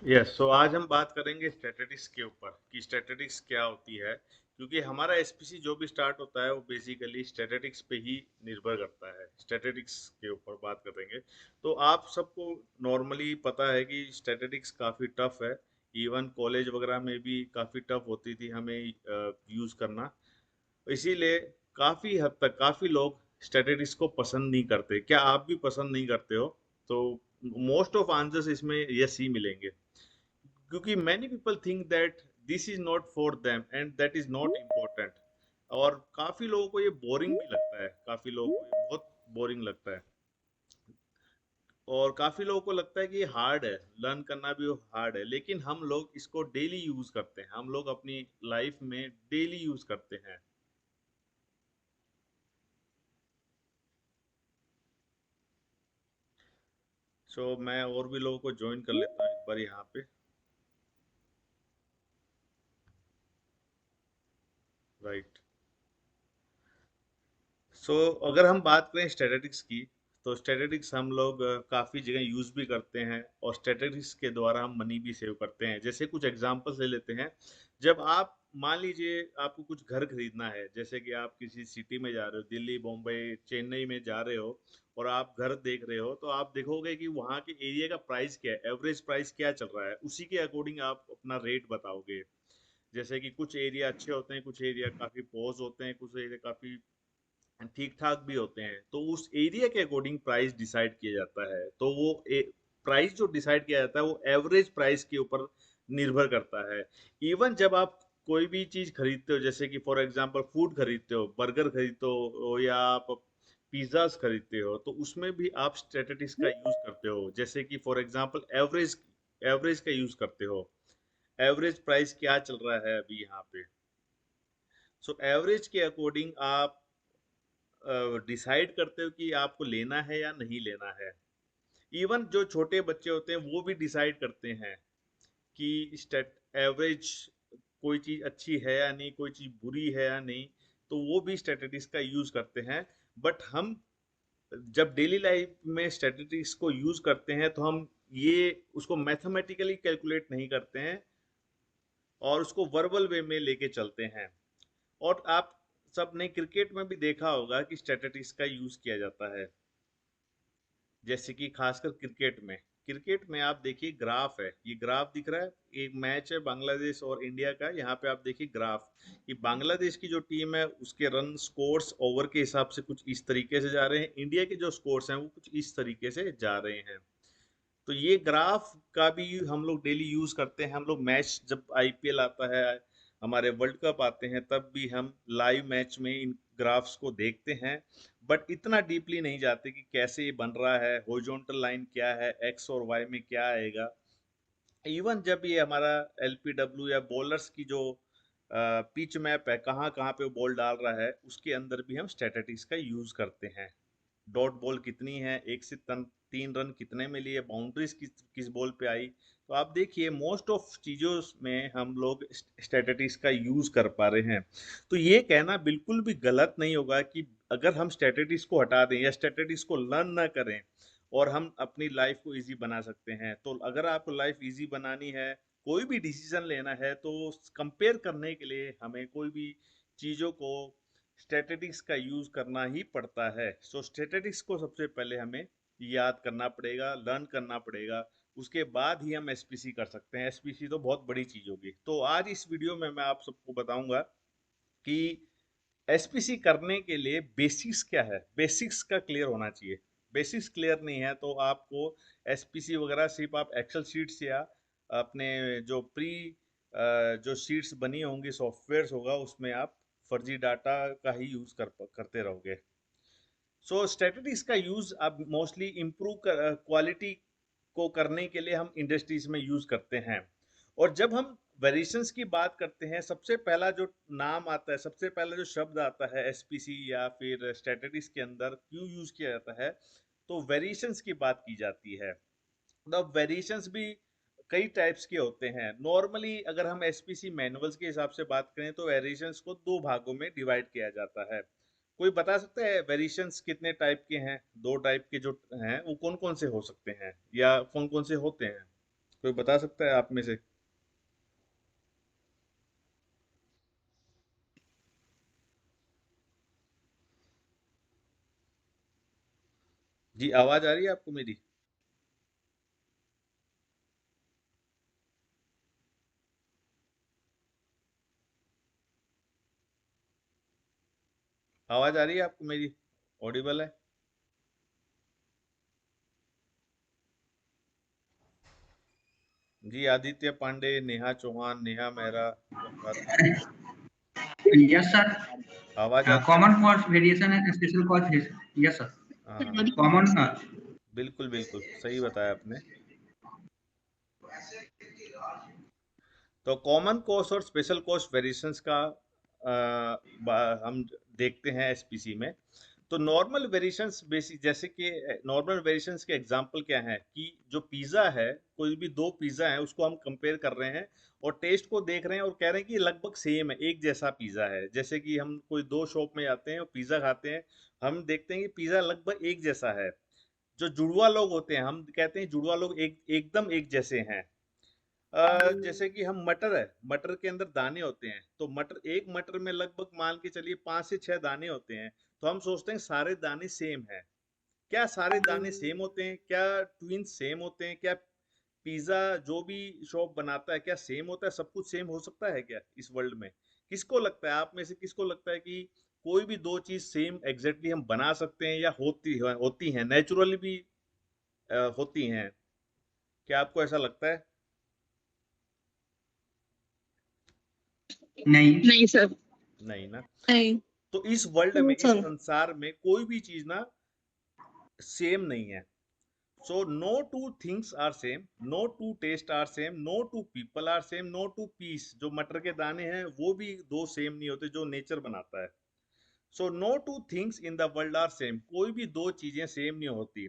Yes, सो आज हम बात करेंगे स्टैटिस्टिक्स के ऊपर कि स्टैटिस्टिक्स क्या होती है। क्योंकि हमारा एसपीसी जो भी स्टार्ट होता है वो बेसिकली स्टैटिस्टिक्स पे ही निर्भर करता है। स्टैटिस्टिक्स के ऊपर बात करेंगे तो आप सबको नॉर्मली पता है कि स्टैटिस्टिक्स काफ़ी टफ है। इवन कॉलेज वगैरह में भी काफ़ी टफ होती थी हमें यूज़ करना। इसीलिए काफ़ी हद तक काफ़ी लोग स्टैटिस्टिक्स को पसंद नहीं करते। क्या आप भी पसंद नहीं करते हो? तो मोस्ट ऑफ आंसर्स इसमें यस ही मिलेंगे, क्योंकि many people think that this is not for them and that is not important. और काफी लोगों को ये बोरिंग भी लगता है, काफी लोगों को ये बहुत बोरिंग लगता है। और काफी लोगों को लगता है कि ये हार्ड है, लर्न करना भी हार्ड है, लेकिन हम लोग इसको डेली यूज करते हैं, हम लोग अपनी लाइफ में डेली यूज करते हैं। सो मैं और भी लोगों को ज्वाइन कर लेता हूँ एक बार यहाँ पे। राइट। सो अगर हम बात करें स्टैटिस्टिक्स की, तो स्टैटिस्टिक्स हम लोग काफ़ी जगह यूज़ भी करते हैं और स्टैटिस्टिक्स के द्वारा हम मनी भी सेव करते हैं। जैसे कुछ एग्जांपल्स ले लेते हैं। जब आप मान लीजिए आपको कुछ घर खरीदना है, जैसे कि आप किसी सिटी में जा रहे हो, दिल्ली, बॉम्बे, चेन्नई में जा रहे हो और आप घर देख रहे हो, तो आप देखोगे कि वहाँ के एरिया का प्राइस क्या है, एवरेज प्राइस क्या चल रहा है, उसी के अकॉर्डिंग आप अपना रेट बताओगे। जैसे कि कुछ एरिया अच्छे होते हैं, कुछ एरिया काफ़ी पॉज होते हैं, कुछ एरिया काफ़ी ठीक ठाक भी होते हैं, तो उस एरिया के अकॉर्डिंग प्राइस डिसाइड किया जाता है। तो वो प्राइस जो डिसाइड किया जाता है वो एवरेज प्राइस के ऊपर निर्भर करता है। इवन जब आप कोई भी चीज खरीदते हो, जैसे कि फॉर एग्जांपल फूड खरीदते हो, बर्गर खरीदते हो या आप पिज्जाज खरीदते हो, तो उसमें भी आप स्टैटिस्टिक्स का यूज करते हो। जैसे कि फॉर एग्जांपल एवरेज एवरेज का यूज करते हो। एवरेज प्राइस क्या चल रहा है अभी यहाँ पे। सो एवरेज के अकॉर्डिंग आप डिसाइड करते हो कि आपको लेना है या नहीं लेना है। इवन जो छोटे बच्चे होते हैं वो भी डिसाइड करते हैं कि स्टेट एवरेज कोई चीज अच्छी है या नहीं, कोई चीज बुरी है या नहीं। तो वो भी स्टैटिस्टिक्स का यूज करते हैं। बट हम जब डेली लाइफ में स्टैटिस्टिक्स को यूज करते हैं तो हम ये उसको मैथमेटिकली कैलकुलेट नहीं करते हैं और उसको वर्बल वे में लेके चलते हैं। और आप सबने क्रिकेट में भी देखा होगा कि स्टैटिस्टिक्स का यूज किया जाता है। जैसे कि खासकर क्रिकेट में आप देखिए ग्राफ है, ये ग्राफ दिख रहा है। एक मैच है बांग्लादेश और इंडिया का, यहाँ पे आप देखिए ग्राफ कि बांग्लादेश की जो टीम है उसके रन स्कोर्स ओवर के हिसाब से कुछ इस तरीके से जा रहे हैं, इंडिया के जो स्कोर्स हैं वो कुछ इस तरीके से जा रहे हैं। तो ये ग्राफ का भी हम लोग डेली यूज करते हैं। हम लोग मैच जब आईपीएल आता है, हमारे वर्ल्ड कप आते हैं, तब भी हम लाइव मैच में इन ग्राफ्स को देखते हैं। बट इतना डीपली नहीं जाते कि कैसे ये बन रहा है, हॉरिजॉन्टल लाइन क्या है, एक्स और वाई में क्या आएगा। इवन जब ये हमारा एलपीडब्ल्यू या बॉलर्स की जो पिच मैप है, कहाँ कहाँ पे वो बॉल डाल रहा है, उसके अंदर भी हम स्टैटिस्टिक्स का यूज करते हैं। डॉट बॉल कितनी है, एक से तीन रन कितने में लिए, बाउंड्रीज किस किस बॉल पे आई। तो आप देखिए मोस्ट ऑफ चीजों में हम लोग स्टैटिस्टिक्स का यूज कर पा रहे हैं। तो ये कहना बिल्कुल भी गलत नहीं होगा कि अगर हम स्टैटिस्टिक्स को हटा दें या स्टैटिस्टिक्स को लर्न ना करें और हम अपनी लाइफ को इजी बना सकते हैं। तो अगर आपको लाइफ इजी बनानी है, कोई भी डिसीजन लेना है, तो कंपेयर करने के लिए हमें कोई भी चीज़ों को स्टैटिस्टिक्स का यूज करना ही पड़ता है। सो स्टैटिस्टिक्स को सबसे पहले हमें याद करना पड़ेगा, लर्न करना पड़ेगा। उसके बाद ही हम एसपीसी कर सकते हैं। एसपीसी तो बहुत बड़ी चीज होगी। तो आज इस वीडियो में मैं आप सबको बताऊंगा कि एसपीसी करने के लिए बेसिक्स क्या है। बेसिक्स का क्लियर होना चाहिए। बेसिक्स क्लियर नहीं है तो आपको एसपीसी वगैरह सिर्फ आप एक्सेल शीट्स या अपने जो जो शीट्स बनी होंगी, सॉफ्टवेयर होगा, उसमें आप फर्जी डाटा का ही यूज करते रहोगे। सो स्टैटिस्टिक्स का यूज अब मोस्टली इम्प्रूव क्वालिटी को करने के लिए हम इंडस्ट्रीज में यूज करते हैं। और जब हम वेरिएशंस की बात करते हैं, सबसे पहला जो नाम आता है, सबसे पहला जो शब्द आता है एसपीसी या फिर स्टैटिस्टिक्स के अंदर क्यों यूज किया जाता है, तो वेरिएशंस की बात की जाती है। अब वेरिएशंस भी कई टाइप्स के होते हैं। नॉर्मली अगर हम एसपीसी मैनुअल्स के हिसाब से बात करें तो वेरिएशंस को दो भागों में डिवाइड किया जाता है। कोई बता सकता है वेरिएशंस कितने टाइप के हैं? दो टाइप के जो हैं वो कौन कौन से हो सकते हैं या कौन कौन से होते हैं? कोई बता सकता है आप में से? जी, आवाज आ रही है आपको मेरी? आवाज आ रही है आपको मेरी? ऑडिबल है? जी, आदित्य पांडे, नेहा चौहान, नेहा मेहरा, ओंकार, Yes, sir. आवाज आती है? Common cause variation and special cause variation. Yes, sir. हाँ, Common. बिल्कुल बिल्कुल सही बताया आपने। तो कॉमन कॉस्ट और स्पेशल कॉस्ट वेरिएशंस का हम देखते हैं एसपीसी में। तो नॉर्मल वेरिएशंस बेसिक, जैसे कि नॉर्मल वेरिएशंस के एग्जांपल क्या है कि जो पिज़्ज़ा है, कोई भी दो पिज़्ज़ा है उसको हम कंपेयर कर रहे हैं और टेस्ट को देख रहे हैं और कह रहे हैं कि ये लगभग सेम है, एक जैसा पिज़्ज़ा है। जैसे कि हम कोई दो शॉप में जाते हैं और पिज़्ज़ा खाते हैं, हम देखते हैं कि पिज़्ज़ा लगभग एक जैसा है। जो जुड़वा लोग होते हैं, हम कहते हैं जुड़वा लोग एकदम एक जैसे हैं। जैसे कि हम मटर है, मटर के अंदर दाने होते हैं, तो मटर, एक मटर में लगभग मान के चलिए 5 से 6 दाने होते हैं। तो हम सोचते हैं सारे दाने सेम है। क्या सारे दाने सेम होते हैं? क्या ट्विंस सेम होते हैं? क्या पिज्जा जो भी शॉप बनाता है क्या सेम होता है? सब कुछ सेम हो सकता है क्या इस वर्ल्ड में? किसको लगता है, आप में से किसको लगता है कि कोई भी दो चीज सेम एग्जैक्टली हम बना सकते हैं, या होती हैं नेचुरली भी होती हैं? क्या आपको ऐसा लगता है? नहीं, नहीं सर। नहीं ना। नहीं। तो इस वर्ल्ड में, इस सर। संसार में कोई भी चीज ना सेम नहीं है। So no two things are same, no two test are same, no two people are same, no two peas. जो मटर के दाने हैं वो भी दो सेम नहीं होते जो नेचर बनाता है। So no two things in the world are same, कोई भी दो चीजें सेम नहीं होती।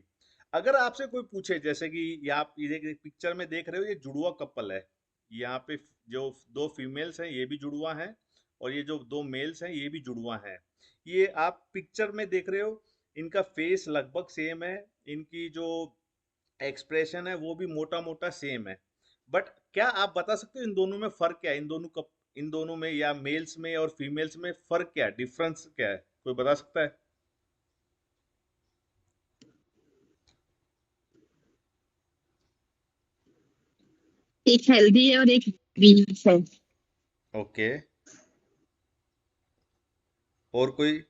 अगर आपसे कोई पूछे, जैसे कि ये आप ये पिक्चर में देख रहे हो, ये जुड़वा कपल है। यहाँ पे जो दो फीमेल्स हैं ये भी जुड़वा हैं, और ये जो दो मेल्स हैं ये भी जुड़वा हैं। ये आप पिक्चर में देख रहे हो, इनका फेस लगभग सेम है, इनकी जो एक्सप्रेशन है वो भी मोटा मोटा सेम है। बट क्या आप बता सकते हो इन दोनों में फर्क क्या है? इन दोनों में या मेल्स में और फीमेल्स में फर्क क्या है, डिफरेंस क्या है? कोई बता सकता है? एक हेल्दी है और एक वीक है। ओके, और कोई?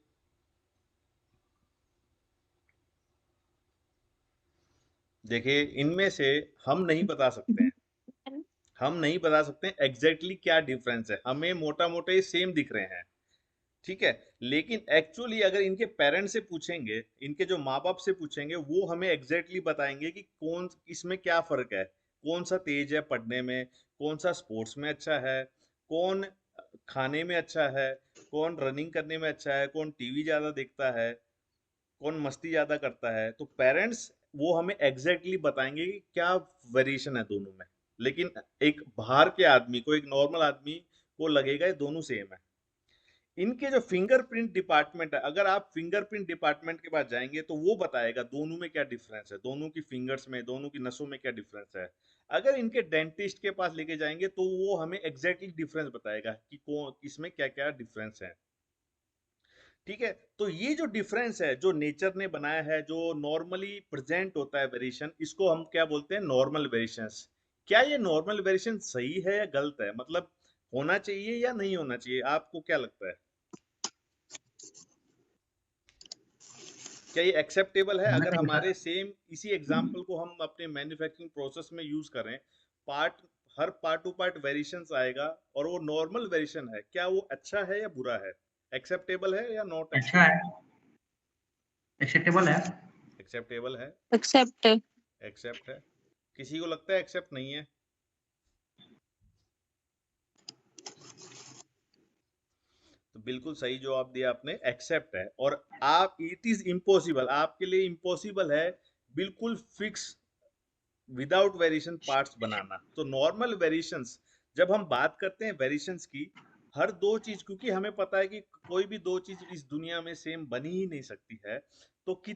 देखिए, इनमें से हम नहीं बता सकते हैं, हम नहीं बता सकते एग्जैक्टली क्या डिफरेंस है। हमें मोटा मोटा ये सेम दिख रहे हैं, ठीक है। लेकिन एक्चुअली अगर इनके पेरेंट्स से पूछेंगे, इनके जो माँ बाप से पूछेंगे, वो हमें एग्जैक्टली बताएंगे कि कौन इसमें क्या फर्क है, कौन सा तेज है पढ़ने में, कौन सा स्पोर्ट्स में अच्छा है, कौन खाने में अच्छा है, कौन रनिंग करने में अच्छा है, कौन टीवी ज्यादा देखता है, कौन मस्ती ज्यादा करता है। तो पेरेंट्स वो हमें एग्जैक्टली बताएंगे कि क्या वेरिएशन है दोनों में। लेकिन एक बाहर के आदमी को, एक नॉर्मल आदमी को लगेगा ये दोनों सेम है। इनके जो फिंगरप्रिंट डिपार्टमेंट है, अगर आप फिंगरप्रिंट डिपार्टमेंट के पास जाएंगे तो वो बताएगा दोनों में क्या डिफरेंस है, दोनों की फिंगर्स में, दोनों की नसों में क्या डिफरेंस है। अगर इनके डेंटिस्ट के पास लेके जाएंगे तो वो हमें एग्जैक्टली डिफरेंस बताएगा कि कौन इसमें क्या क्या डिफरेंस है। ठीक है। तो ये जो डिफरेंस है जो नेचर ने बनाया है, जो नॉर्मली प्रेजेंट होता है वेरिएशन, इसको हम क्या बोलते हैं? Normal variations. क्या ये नॉर्मल वेरिएशन सही है या गलत है? मतलब होना चाहिए या नहीं होना चाहिए? आपको क्या लगता है? क्या ये एक्सेप्टेबल है होना अगर चाहिए हमारे सर। सेम इसी एग्जांपल को हम अपने मैन्युफैक्चरिंग प्रोसेस में यूज करें, पार्ट, हर पार्ट टू पार्ट वेरिएशंस आएगा और वो नॉर्मल वेरिएशन है, क्या वो अच्छा है या बुरा है? एक्सेप्टेबल है या नॉट अच्छा है, एक्सेप्टेबल? एक्सेप्टेबल है। एक्सेप्टेबल है। एक्सेप्ट। एक्सेप्ट है। किसी को लगता है एक्सेप्ट नहीं है? तो बिल्कुल सही जवाब दिया आपने, एक्सेप्ट है। और आप, इट इज इम्पॉसिबल, आपके लिए इम्पॉसिबल है बिल्कुल फिक्स विदाउट वेरिएशन पार्ट्स बनाना। तो नॉर्मल वेरिएशंस, जब हम बात करते हैं वेरिएशंस की, हर दो चीज, क्योंकि हमें पता है कि कोई भी दो चीज इस दुनिया में सेम बनी ही नहीं सकती है, तो कि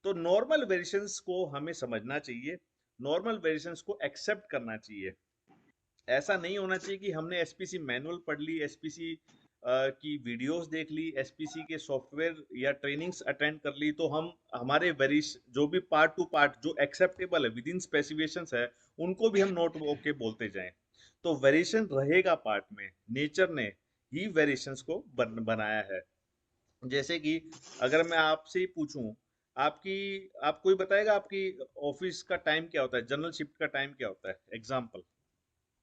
तो नॉर्मल वेरिएशंस को हमें समझना चाहिए। नॉर्मल वेरिएशंस को एक्सेप्ट करना चाहिए। ऐसा नहीं होना चाहिए कि हमने एसपीसी मैनुअल पढ़ ली, एसपीसी की वीडियोस देख ली, एसपीसी के सॉफ्टवेयर या ट्रेनिंग्स अटेंड कर ली, तो हम हमारे वेरिएशन जो भी पार्ट टू पार्ट जो एक्सेप्टेबल है विद इन स्पेसिफिकेशंस है उनको भी हम नोट ओके बोलते जाएं। तो वेरिएशन रहेगा पार्ट में, नेचर ने ही वेरिएशंस को बनाया है। जैसे कि अगर मैं आपसे ही पूछूं, आपकी आप कोई बताएगा आपकी ऑफिस का टाइम क्या होता है, जनरल शिफ्ट का टाइम क्या होता है, एग्जाम्पल।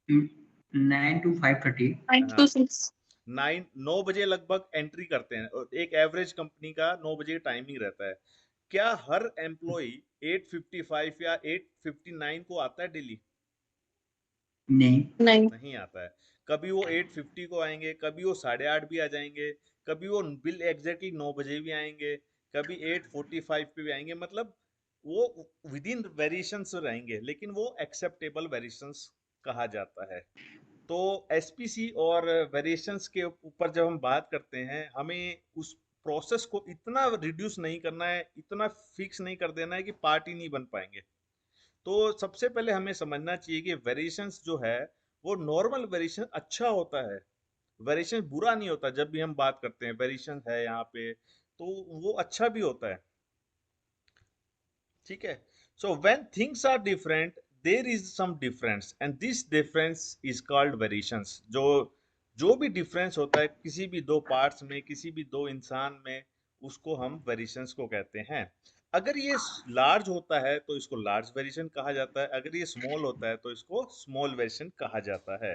9 to 5:30। 9 हाँ, to 6। 9 बजे लगभग एंट्री करते हैं और एक एवरेज कंपनी का 9 बजे टाइमिंग रहता है। क्या हर एम्प्लॉय 8:55 या 8:59 को आता है डेली? नहीं। नहीं। नहीं आता है। कभी वो 8:50 को आएंगे, कभी वो 8:30 भी आ जाएंगे, कभी वो बिल एग्जैक्टली 9 बजे भी आएंगे, कभी 8:45 पे भी आएंगे। मतलब वो विद इन वेरिएशंस रहेंगे, लेकिन वो एक्सेप्टेबल वेरिएशंस कहा जाता है। तो एसपीसी और वेरिएशंस के ऊपर जब हम बात करते हैं, हमें उस प्रोसेस को इतना रिड्यूस नहीं करना है, इतना फिक्स नहीं कर देना है कि पार्ट ही नहीं बन पाएंगे। तो सबसे पहले हमें समझना चाहिए कि वेरिएशंस जो है वो नॉर्मल वेरिएशन अच्छा होता है, वेरिएशन बुरा नहीं होता। जब भी हम बात करते हैं वेरिएशन है यहाँ पे, तो वो अच्छा भी होता है। ठीक है। So when things are different there is some difference and this difference is called variations. जो जो भी डिफरेंस होता है किसी भी दो पार्ट्स में, किसी भी दो इंसान में, उसको हम वेरिएशंस को कहते हैं। अगर ये लार्ज होता है तो इसको लार्ज वेरिएशन कहा जाता है, अगर ये स्मॉल होता है तो इसको स्मॉल वेरिएशन कहा जाता है।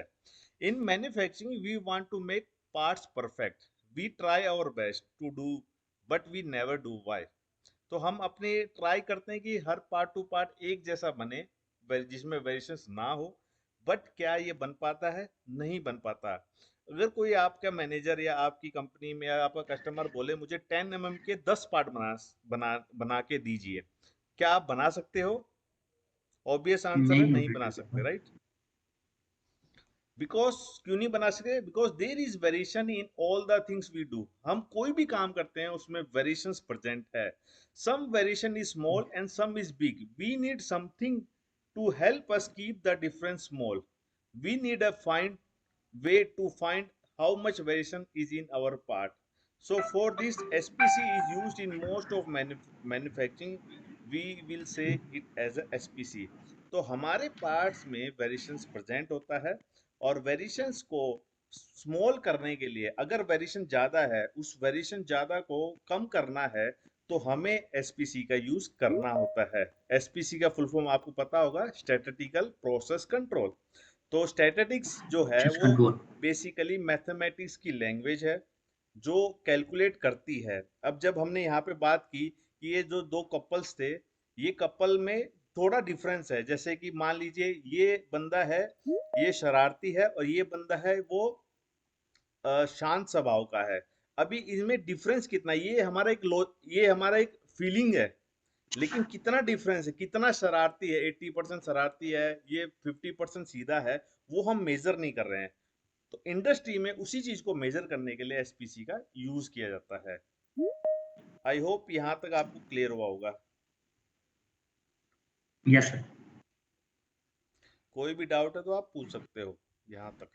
In manufacturing we want to make parts perfect, we try our best to do, but we never do. Why? तो हम अपने ट्राई करते हैं कि हर पार्ट टू पार्ट एक जैसा बने, जिसमें वेरिएशंस ना हो। बट क्या ये बन पाता है? नहीं बन पाता। अगर कोई आपका मैनेजर या आपकी कंपनी में या आपका कस्टमर बोले मुझे 10 mm के 10 पार्ट बना बना के दीजिए, क्या आप बना सकते हो? ऑब्वियस आंसर है, नहीं हो नहीं बना सकते, सकता। राइट? बिकॉज क्यों नहीं बना सके? Because there is variation in all the things we do. हम कोई भी काम करते हैं उसमें वेरिएशंस प्रेजेंट है। Some variation is small and some is big. We need something to help us keep the difference small. We need a find way to find how much variation is in our part. So for this, SPC is used in most of manufacturing. We will say it as a SPC. तो हमारे parts में variations present होता है, और variations को small करने के लिए, अगर वेरिएशन ज्यादा है, उस वेरिएशन ज्यादा को कम करना है, तो हमें एसपीसी का यूज करना होता है। एसपीसी का फुल फॉर्म आपको पता होगा, स्टैटिस्टिकल प्रोसेस कंट्रोल। तो स्टैटिस्टिक्स जो है प्रोसेस वो कंट्रोल। बेसिकली मैथमेटिक्स की लैंग्वेज है जो कैलकुलेट करती है। अब जब हमने यहाँ पे बात की कि ये जो दो कपल्स थे, ये कपल में थोड़ा डिफरेंस है। जैसे कि मान लीजिए ये बंदा है, ये शरारती है, और ये बंदा है वो शांत स्वभाव का है। अभी इनमें डिफरेंस कितना, ये हमारा एक फीलिंग है, लेकिन कितना डिफरेंस है, कितना शरारती है, 80% शरारती है, ये 50% सीधा है, वो हम मेजर नहीं कर रहे हैं। तो इंडस्ट्री में उसी चीज को मेजर करने के लिए एसपीसी का यूज किया जाता है। आई होप यहां तक आपको क्लियर हुआ होगा। Yes sir. कोई भी डाउट है तो आप पूछ सकते हो यहां तक।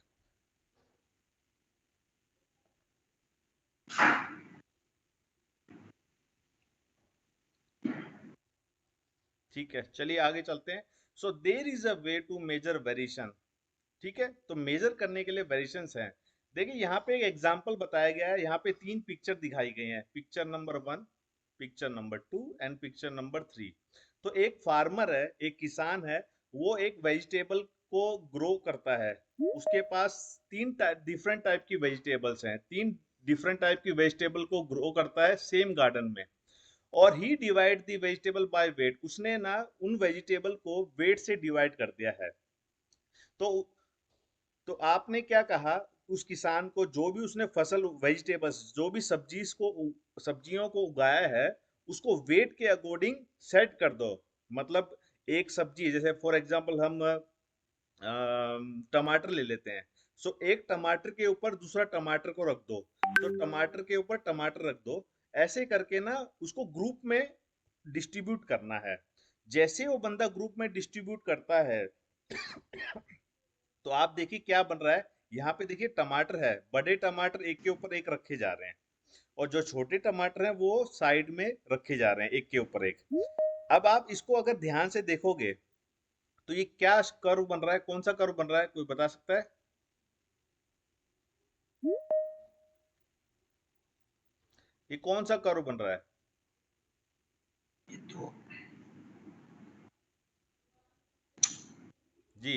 ठीक है, चलिए आगे चलते हैं। So there is a way to major variation. ठीक है, तो मेजर करने के लिए वेरिएशंस हैं। देखिए यहाँ पे एक एग्जांपल बताया गया है, यहाँ पे 3 पिक्चर दिखाई गई हैं, picture number 1, picture number 2 and picture number 3। तो एक फार्मर है, एक किसान है, वो एक वेजिटेबल को ग्रो करता है। उसके पास 3 डिफरेंट टाइप की वेजिटेबल्स हैं, 3 डिफरेंट टाइप की वेजिटेबल को ग्रो करता है सेम गार्डन में। और ही divide the vegetable by weight, उसने ना उन वेजिटेबल को वेट से डिवाइड कर दिया है। तो तो आपने क्या कहा, उस किसान को जो भी उसने फसल, वेजिटेबल्स, जो भी सब्जियों को उगाया है, उसको वेट के अकॉर्डिंग सेट कर दो। मतलब एक सब्जी, जैसे फॉर एग्जांपल हम टमाटर ले लेते हैं। सो एक टमाटर के ऊपर दूसरा टमाटर को रख दो, तो टमाटर के ऊपर टमाटर रख दो। ऐसे करके ना उसको ग्रुप में डिस्ट्रीब्यूट करना है। जैसे वो बंदा ग्रुप में डिस्ट्रीब्यूट करता है तो आप देखिए क्या बन रहा है। यहाँ पे देखिए टमाटर है, बड़े टमाटर एक के ऊपर एक रखे जा रहे हैं, और जो छोटे टमाटर हैं वो साइड में रखे जा रहे हैं एक के ऊपर एक। अब आप इसको अगर ध्यान से देखोगे तो ये क्या कर्व बन रहा है, कौन सा कर्व बन रहा है, कोई बता सकता है? ये कौन सा कर्व बन रहा है? ये तो जी,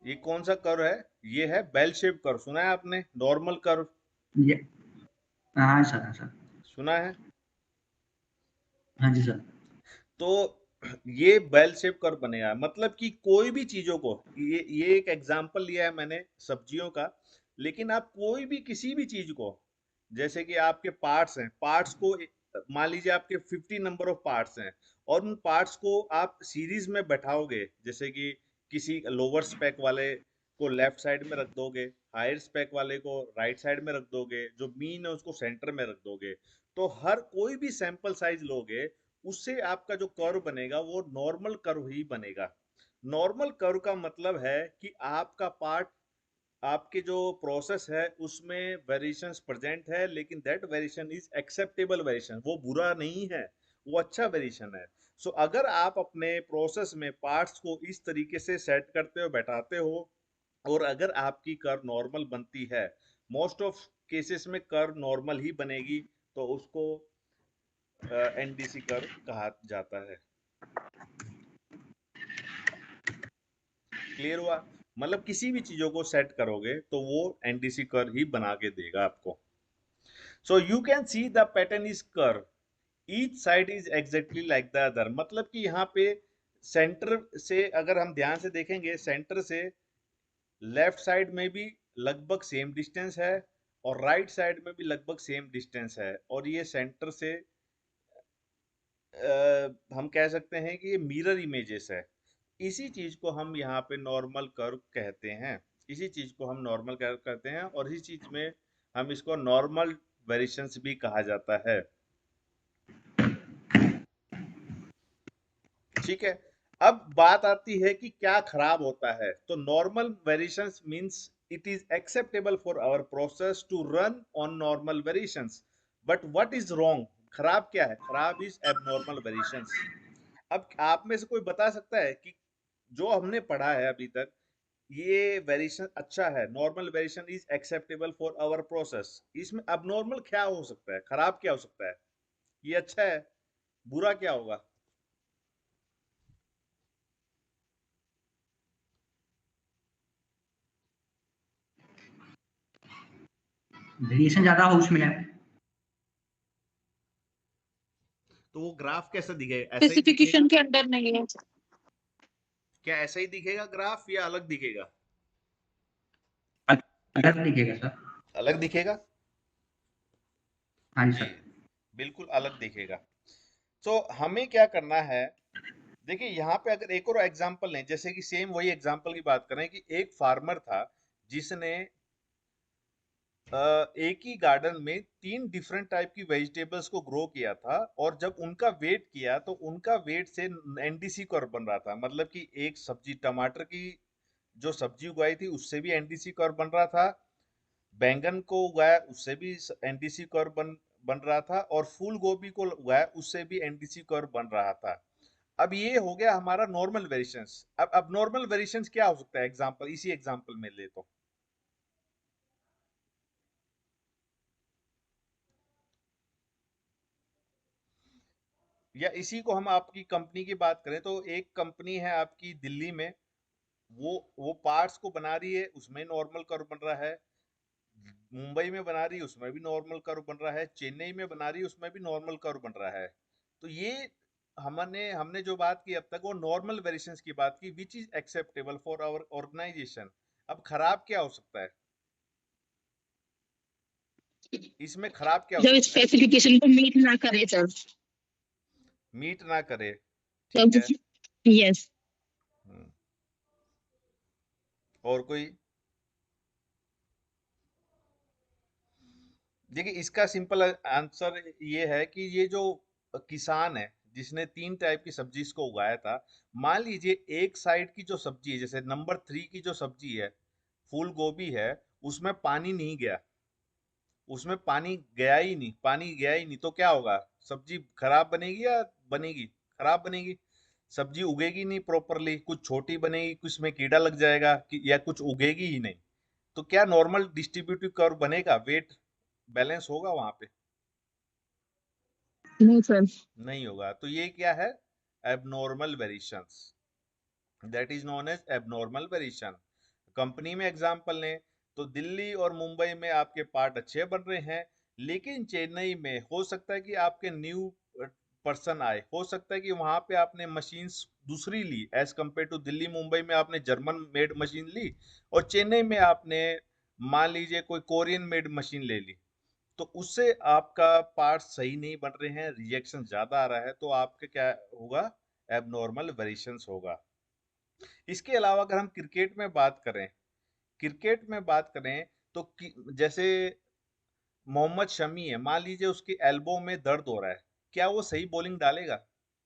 ये कौन सा कर्व है? ये है बेल शेप कर्व। सुना है आपने? नॉर्मल कर्व ये हाँ सर, हाँ सर, सुना है? हाँ जी सर। तो ये बेल शेप कर्व बनेगा, मतलब कि कोई भी चीजों को, ये एक एग्जांपल लिया है मैंने सब्जियों का, लेकिन आप कोई भी किसी भी चीज को, जैसे कि आपके पार्ट्स हैं, पार्ट्स को मान लीजिए आपके 50 नंबर ऑफ पार्ट्स हैं, और उन पार्ट्स को आप सीरीज में बैठाओगे, जैसे कि किसी लोअर स्पेक वाले को लेफ्ट साइड में रख दोगे, हायर स्पेक वाले को राइट साइड में रख दोगे, जो मीन है उसको सेंटर में रख दोगे, तो हर कोई भी सैंपल साइज लोगे, उससे आपका जो कर्व बनेगा वो नॉर्मल कर्व ही बनेगा। नॉर्मल कर्व का मतलब है कि आपका पार्ट, आपके जो प्रोसेस है उसमें वेरिएशंस प्रेजेंट है, लेकिन that variation is acceptable variation, वो बुरा नहीं है, वो अच्छा वेरिएशन है। सो अगर आप अपने प्रोसेस में पार्ट्स को इस तरीके से सेट करते हो, बैठाते हो, और अगर आपकी कर्व नॉर्मल बनती है, मोस्ट ऑफ केसेस में कर्व नॉर्मल ही बनेगी, तो उसको एनडीसी कर्व कहा जाता है। क्लियर हुआ? मतलब किसी भी चीजों को सेट करोगे तो वो एनडीसी कर्व ही बना के देगा आपको। So you can see the pattern is curve, each side is exactly like the other, मतलब कि यहाँ पे सेंटर से अगर हम ध्यान से देखेंगे, सेंटर से लेफ्ट साइड में भी लगभग सेम डिस्टेंस है, और राइट साइड में भी लगभग सेम डिस्टेंस है, और ये सेंटर से हम कह सकते हैं कि ये मिरर इमेजेस है। इसी चीज को हम यहाँ पे नॉर्मल कर्व कहते हैं, इसी चीज को हम नॉर्मल कर्व कहते हैं, और इसी चीज में हम इसको नॉर्मल वेरिएशंस भी कहा जाता है। ठीक है। अब बात आती है कि क्या खराब होता है। तो normal variations means it is acceptable for our process to run on normal variations, but what is wrong? खराब क्या है? खराब इज एबनॉर्मल वेरिएशंस। अब आप में से कोई बता सकता है कि जो हमने पढ़ा है अभी तक, ये वेरिएशन अच्छा है, normal variation is acceptable for our process, इसमें अबनॉर्मल क्या हो सकता है, खराब क्या हो सकता है? ये अच्छा है, बुरा क्या होगा? वेरिएशन ज्यादा हो उसमें है। तो वो ग्राफ कैसा दिखेगा? ऐसा ही दिखेगा? स्पेसिफिकेशन के अंडर नहीं है। क्या ऐसा ही दिखेगा ग्राफ, या अलग दिखेगा? अलग दिखेगा सर। अलग दिखेगा? हाँ जी जी, सर। बिल्कुल अलग दिखेगा। तो हमें क्या करना है, देखिए यहाँ पे अगर एक और एग्जांपल लें, जैसे कि सेम वही एग्जांपल की बात करें कि एक फार्मर था जिसने एक ही गार्डन में 3 डिफरेंट टाइप की वेजिटेबल्स को ग्रो किया था, और जब उनका वेट किया तो उनका वेट से एनडीसी कर्व बन रहा था, मतलब कि एक सब्जी टमाटर की जो सब्जी उगाई थी उससे भी एनडीसी कर्व बन रहा था, बैंगन को उगाया उससे भी एनडीसी कर्व बन रहा था, और फूल गोभी को उगाया उससे भी एनडीसी कर्व बन रहा था। अब ये हो गया हमारा नॉर्मल वेरिएशंस। अब नॉर्मल वेरिएशंस क्या हो सकता है? एग्जांपल, इसी एग्जांपल में ले तो, या इसी को हम आपकी कंपनी की बात करें तो एक कंपनी है आपकी दिल्ली में, वो पार्ट्स को बना रही है, उसमें नॉर्मल कर्व बन रहा है, मुंबई में बना रही है उसमें भी नॉर्मल कर्व बन रहा है, चेन्नई में बना रही है उसमें भी नॉर्मल कर्व बन रहा है। तो ये हमने हमने जो बात की अब तक वो नॉर्मल वेरिएशंस की बात की, which is acceptable for our organisation. अब खराब क्या हो सकता है? इसमें खराब क्या हो जब सकता है? स्पेसिफिकेशन को मीट ना करे तब। मीट ना करे, ठीक तब है। यस। हम्म, और कोई? देखिए इसका सिंपल आंसर ये है कि ये जो किसान है जिसने 3 टाइप की सब्जी इसको उगाया था, मान लीजिए एक साइड की जो सब्जी है, जैसे नंबर 3 की जो सब्जी है, फूल गोभी है, उसमें पानी नहीं गया, उसमें पानी गया ही नहीं, पानी गया ही नहीं, तो क्या होगा? सब्जी खराब बनेगी या बनेगी? खराब बनेगी। सब्जी उगेगी नहीं प्रॉपरली, कुछ छोटी बनेगी, कुछ में कीड़ा लग जाएगा या कुछ उगेगी ही नहीं। तो क्या नॉर्मल डिस्ट्रीब्यूटिव कर्व बनेगा? वेट बैलेंस होगा वहां पे? नहीं सर। नहीं होगा। तो ये क्या है? Abnormal variations, that is known as abnormal variation. Company में एग्जांपल लें तो दिल्ली और मुंबई में आपके पार्ट अच्छे बन रहे हैं, लेकिन चेन्नई में हो सकता है कि आपके न्यू पर्सन आए, हो सकता है कि वहां पे आपने मशीन्स दूसरी ली, as compare to Delhi Mumbai में आपने जर्मन मेड मशीन ली, और चेन्नई में आपने मान लीजिए कोई कोरियन मेड मशीन ले ली, तो उससे आपका पार्ट सही नहीं बन रहे हैं, रिजेक्शन ज्यादा आ रहा है, तो आपके क्या होगा? एबनॉर्मल वेरिएशंस होगा। इसके अलावा अगर हम क्रिकेट में बात करें तो जैसे मोहम्मद शमी है, मान लीजिए उसके एल्बो में दर्द हो रहा है, क्या वो सही बॉलिंग डालेगा?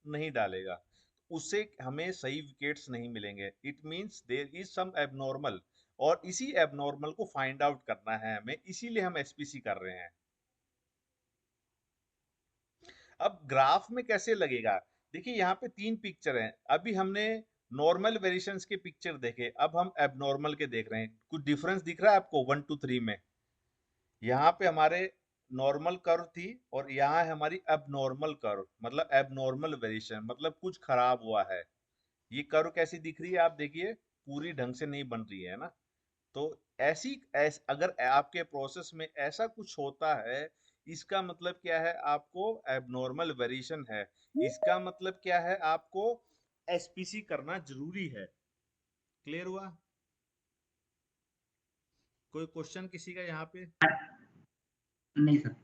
नहीं डालेगा। उससे हमें सही विकेट्स नहीं मिलेंगे। It means there is some abnormal, और इसी एबनॉर्मल को फाइंड आउट करना है हमें, इसीलिए हम एसपीसी कर रहे हैं। अब ग्राफ में कैसे लगेगा? देखिए यहाँ पे 3 पिक्चर हैं, अभी हमने नॉर्मल वेरिएशंस के पिक्चर देखे, अब हम एबनॉर्मल के देख रहे हैं। कुछ डिफरेंस दिख रहा है आपको 1 2 3 में? यहाँ पे हमारे नॉर्मल कर्व थी, और यहाँ है हमारी एबनॉर्मल कर्व, मतलब एबनॉर्मल वेरिएशन, मतलब कुछ खराब हुआ है। ये कर्व कैसी दिख रही है आप देखिए, पूरी ढंग से नहीं बन रही है ना। तो अगर आपके प्रोसेस में ऐसा कुछ होता है, इसका मतलब क्या है? आपको एबनॉर्मल वेरिएशन है। इसका मतलब क्या है? आपको एसपीसी करना जरूरी है। क्लियर हुआ? कोई क्वेश्चन किसी का यहाँ पे? नहीं सर।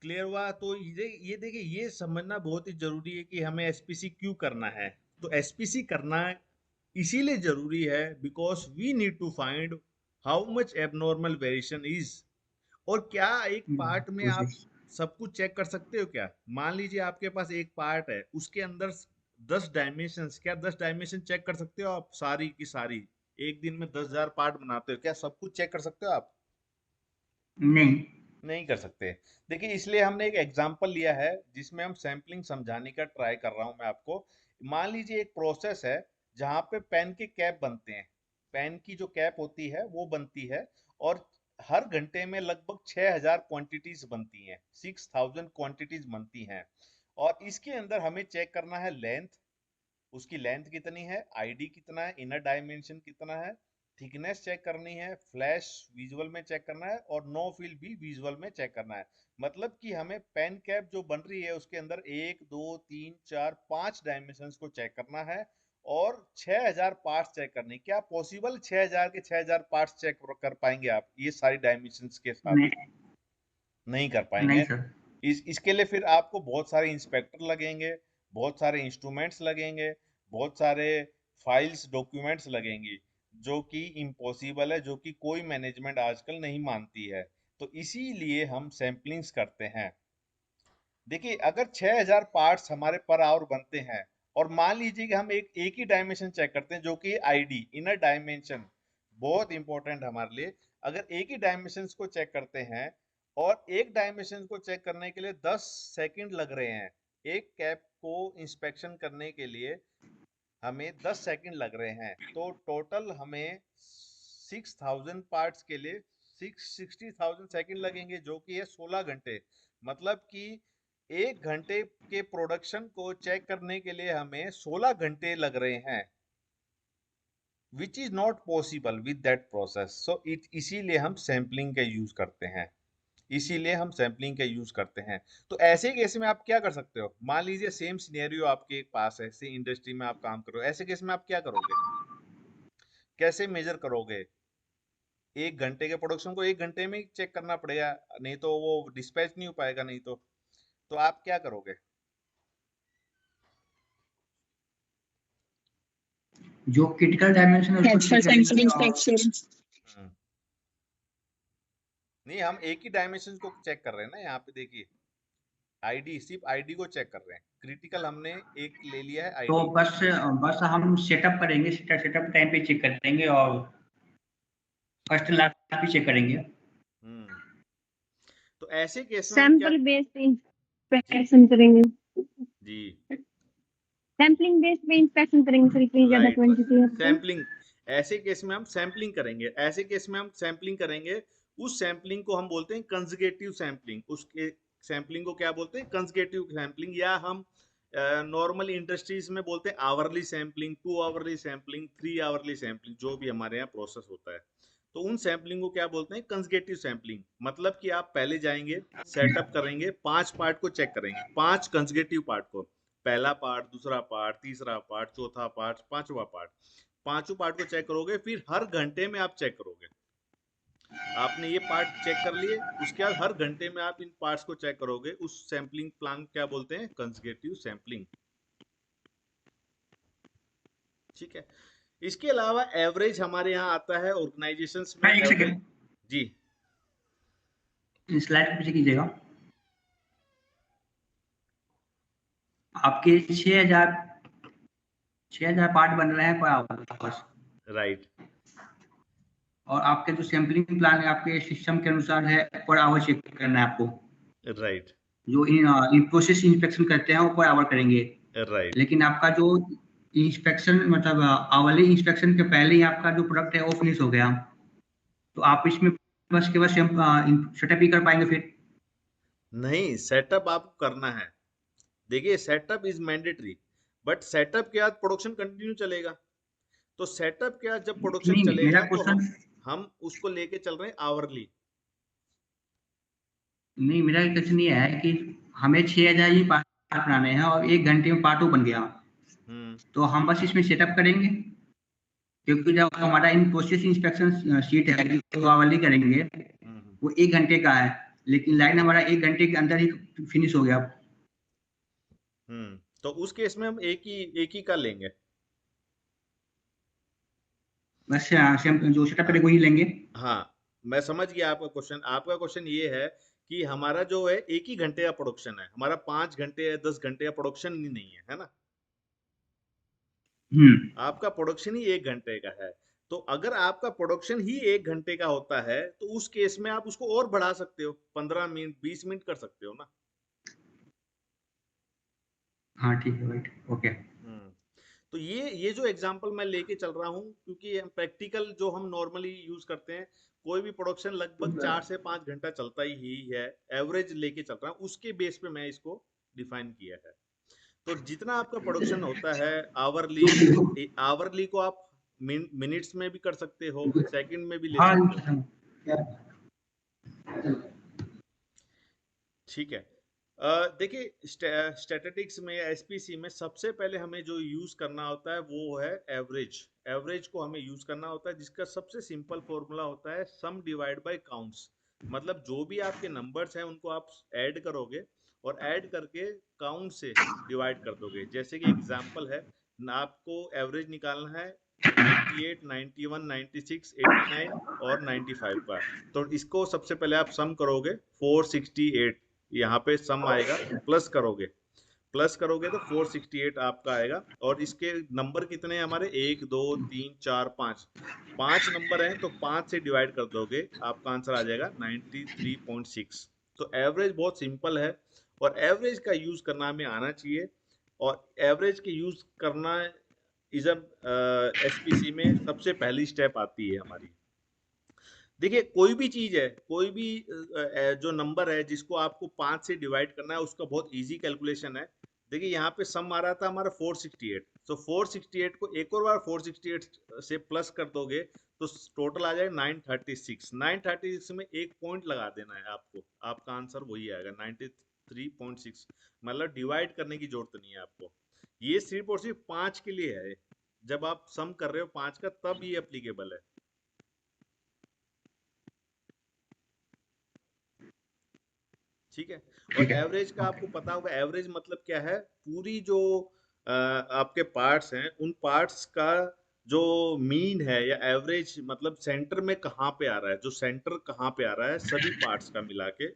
क्लियर हुआ? तो ये देखिए, ये समझना बहुत ही जरूरी है कि हमें एसपीसी क्यों करना है। तो एसपीसी करना इसीलिए जरूरी है because we need to find how much abnormal variation is. और क्या एक पार्ट में आप कोशिश। सब कुछ चेक कर सकते हो क्या? मान लीजिए आपके पास एक पार्ट है, उसके अंदर 10 डायमेंशंस, क्या 10 डायमेंशन चेक कर सकते हो आप सारी की सारी? एक दिन में 10,000 पार्ट बनाते हो, क्या सब कुछ चेक कर सकते हो आप? नहीं। नहीं कर सकते। देखिए इसलिए हमने एक एग्जांपल लिया है जिसमें हम सैंपलिंग समझाने का ट्राई कर रहा हूं मैं आपको। मान लीजिए एक प्रोसेस है जहां पे पेन के कैप बनते हैं, पेन की जो कैप होती है वो बनती है, और हर घंटे में लगभग 6000 क्वांटिटीज बनती हैं, 6000 क्वांटिटीज बनती हैं। और इसके अंदर हमें चेक करना है लेंथ, उसकी लेंथ कितनी है, आईडी कितना है, इनर डायमेंशन कितना है, थिकनेस चेक करनी है, फ्लैश विजुअल में चेक करना है, और नो फिल भी विजुअल में चेक करना है। मतलब कि हमें पेन कैप जो बन रही है उसके अंदर 1 2 3 4 5 डायमेंशंस को चेक करना है, और 6000 पार्ट्स चेक करने। क्या पॉसिबल 6000 के 6000 पार्ट्स चेक कर पाएंगे आप ये सारी डायमेंशंस के साथ? नहीं। नहीं कर नहीं पाएंगे। सर। इसके लिए फिर आपको बहुत सारे इंस्पेक्टर लगेंगे, बहुत सारे इंस्ट्रूमेंट्स लगेंगे, बहुत सारे फाइल्स डॉक्यूमेंट्स लगेंगी, जो कि इम्पॉसिबल है, जो कि कोई मैनेजमेंट आजकल नहीं मानती है। तो इसीलिए हम सैम्पलिंग्स करते हैं। देखिए अगर 6000 पार्ट्स हमारे पर आवर बनते हैं, और मान लीजिए कि हम एक ही डायमेंशन चेक करते हैं जो कि आईडी, इनर डायमेंशन, बहुत इंपॉर्टेंट हमारे लिए। अगर एक ही डायमेंशन को चेक करते हैं, और एक डायमेंशन को चेक करने के लिए 10 सेकंड लग रहे हैं, एक कैप को इंस्पेक्शन करने के लिए हमें 10 सेकंड लग रहे हैं, तो टोटल हमें 6000 पार्ट्स के लिए 60,000 सेकंड लगेंगे, जो कि है 16 घंटे। मतलब कि एक घंटे के प्रोडक्शन को चेक करने के लिए हमें 16 घंटे लग रहे हैं, which is not possible with that process. So इसीलिए हम सैम्पलिंग का यूज करते हैं, इसीलिए हम सैम्पलिंग का यूज करते हैं। तो ऐसे केस में आप क्या कर सकते हो? मान लीजिए सेम सिनेरियो आपके पास है, सेम इंडस्ट्री में आप काम करो, ऐसे केस में आप क्या करोगे? कैसे मेजर करोगे? एक घंटे के प्रोडक्शन को एक घंटे में ही चेक करना पड़ेगा, नहीं तो वो डिस्पैच नहीं हो पाएगा, नहीं तो आप क्या करोगे? जो क्रिटिकल डायमेंशन है उसको As for चेक sample करेंगे और inspection. हम्म, नहीं, हम एक ही डायमेंशन को चेक कर रहे हैं ना, यहाँ पे देखिए आईडी, सिर्फ आईडी को चेक कर रहे हैं। क्रिटिकल हमने एक ले लिया है तो आईडी। बस बस हम सेटअप करेंगे, सेटअप टाइम पे चेक करेंगे और फर्स्ट लास्ट भी चेक करेंगे। हम्म। तो ऐसे केस में हम क्या, सैंपल बेस्ड पे जी इंस्पेक्शन करेंगे। जी, सैम्पलिंग बेस्ड पे इंस्पेक्शन करेंगे सर, इतनी ज्यादा राइट राइट, क्वांटिटी है तो। सैम्पलिंग, ऐसे केस में हम सैम्पलिंग करेंगे, ऐसे केस में हम सैम्पलिंग करेंगे। उस सैम्पलिंग को हम बोलते हैं कंजगेटिव सैम्पलिंग, उसके सैम्पलिंग को क्या बोलते हैं, कंजगेटिव सैम्पलिंग, या हम नॉर्मल इंडस्ट्रीज में बोलते हैं hourly sampling, 2 hourly sampling, 3 hourly sampling, जो भी हमारे यहाँ प्रोसेस होता है। तो उन सैम्पलिंग को क्या बोलते हैं, कंजगेटिव सैम्पलिंग। मतलब कि आप पहले जाएंगे, सेटअप करेंगे, 5 पार्ट को चेक करेंगे, 5 कंजगेटिव पार्ट को, पहला पार्ट, दूसरा पार्ट, तीसरा पार्ट, चौथा पार्ट, पांचवा पार्ट, पांचों पार्ट को चेक करोगे, फिर हर घंटे में आप चेक करोगे। आपने ये पार्ट चेक कर लिए, उसके बाद हर घंटे में आप इन पार्ट्स को चेक करोगे। उस सैम्पलिंग प्लान क्या बोलते हैं, कंसेक्यूटिव सैम्पलिंग। ठीक है। इसके अलावा एवरेज हमारे यहाँ आता है ऑर्गेनाइजेशंस में, हाँ, एक एवरेज। सेकेंड, जी स्लाइड पीछे कीजिएगा। आपके 6,000 पार्ट बन रहे हैं पर आवर बस। राइट और आपके जो सैम्पलिंग प्लान है आपके सिस्टम के अनुसार है, पर आवर चेक करना है आपको। राइट जो इन प्रोसेस इंस्पेक्शन करते हैं वो पर आवर करेंगे। राइट। लेकिन आपका जो इंस्पेक्शन मतलब आवरली इंस्पेक्शन के पहले ही आपका जो प्रोडक्ट है वो फिनिश हो गया, तो आप इसमें बस केवल सेटअप ही कर पाएंगे फिर। नहीं, सेटअप आपको करना है। देखिए setup is mandatory, but setup के बाद प्रोडक्शन कंटिन्यू चलेगा। तो सेटअप के बाद जब प्रोडक्शन नहीं, मेरा चलेगा तो क्वेश्चन, हम उसको लेके चल रहे हैं आवरली। नहीं मेरा क्वेश्चन ये है कि हमें 6,000 ही पार्ट बनाने हैं और 1 घंटे में पार्ट बन गया, हम्म तो हम बस इसमें सेटअप करेंगे। क्योंकि जब हमारा इन प्रोसेस इंस्पेक्शन शीट है जो आवली करेंगे हम्म वो 1 घंटे का है, लेकिन लाइन हमारा 1 घंटे के अंदर ही फिनिश हो गया। तो उस केस में हम एक ही का लेंगे। बस जो सेटअप हाँ करेंगे वही लेंगे। हाँ, मैं समझ गया आपका क्वेश्चन। आपका क्वेश्चन ये है कि हमारा जो है एक ही घंटे का प्रोडक्शन है, हमारा 5 घंटे या 10 घंटे का प्रोडक्शन ही नहीं है ना। हम्म। आपका प्रोडक्शन ही 1 घंटे का है। तो अगर आपका प्रोडक्शन ही 1 घंटे का होता है तो उस केस में आप उसको और बढ़ा सकते हो, 15 मिनट, 20 मिनट कर सकते हो ना। हाँ ठीक है, राइट, ओके। हम्म तो ये जो एग्जांपल मैं लेके चल रहा हूँ, क्योंकि प्रैक्टिकल जो हम नॉर्मली यूज करते हैं, कोई भी प्रोडक्शन लगभग 4 से 5 घंटा चलता ही है, एवरेज लेके चल रहा हूँ, उसके बेस पे मैं इसको डिफाइन किया है। तो जितना आपका प्रोडक्शन होता है आवरली, आवरली को आप मिनट्स में भी कर सकते हो, सेकंड में भी ले हाँ, सकते हो। ठीक है। देखिए स्टैटिस्टिक्स में या एसपीसी में सबसे पहले हमें जो यूज करना होता है वो है एवरेज। एवरेज को हमें यूज करना होता है, जिसका सबसे सिंपल फॉर्मूला होता है सम डिवाइड बाय काउंट्स। मतलब जो भी आपके नंबर्स हैं उनको आप ऐड करोगे, और ऐड करके काउंट से डिवाइड कर दोगे। जैसे कि एग्जांपल है, आपको एवरेज निकालना है 98, 91, 96, 89 और 95 का। तो इसको सबसे पहले आप सम करोगे, 468 यहाँ पे सम आएगा, प्लस करोगे, प्लस करोगे तो 468 आपका आएगा। और इसके नंबर कितने हैं हमारे, 1 2 3 4 5, 5 नंबर हैं, तो 5 से डिवाइड कर दोगे, आपका आंसर आ जाएगा 93.6। तो एवरेज बहुत सिंपल है, और एवरेज का यूज करना हमें आना चाहिए। और एवरेज के यूज करना इज एसपीसी में सबसे पहली स्टेप आती है हमारी। देखिए कोई भी चीज है, कोई भी जो नंबर है जिसको आपको 5 से डिवाइड करना है, उसका बहुत इजी कैलकुलेशन है। देखिए यहाँ पे सम आ रहा था हमारा 468, तो 468 को एक और बार 468 से प्लस कर दोगे तो टोटल आ जाएगा 936। 936 में एक पॉइंट लगा देना है आपको, आपका आंसर वही आएगा 93.6। मतलब डिवाइड करने की जरूरत नहीं है आपको। ये सिर्फ और सिर्फ 5 के लिए है, जब आप सम कर रहे हो 5 का तब ये एप्लीकेबल है। ठीक है। और ठीक है, एवरेज का ओके। आपको पता होगा, एवरेज मतलब क्या है, पूरी जो आपके पार्ट्स हैं उन पार्ट्स का जो मीन है या एवरेज, मतलब सेंटर में कहाँ पे आ रहा है, जो सेंटर कहाँ पे आ रहा है सभी पार्ट्स का मिला के,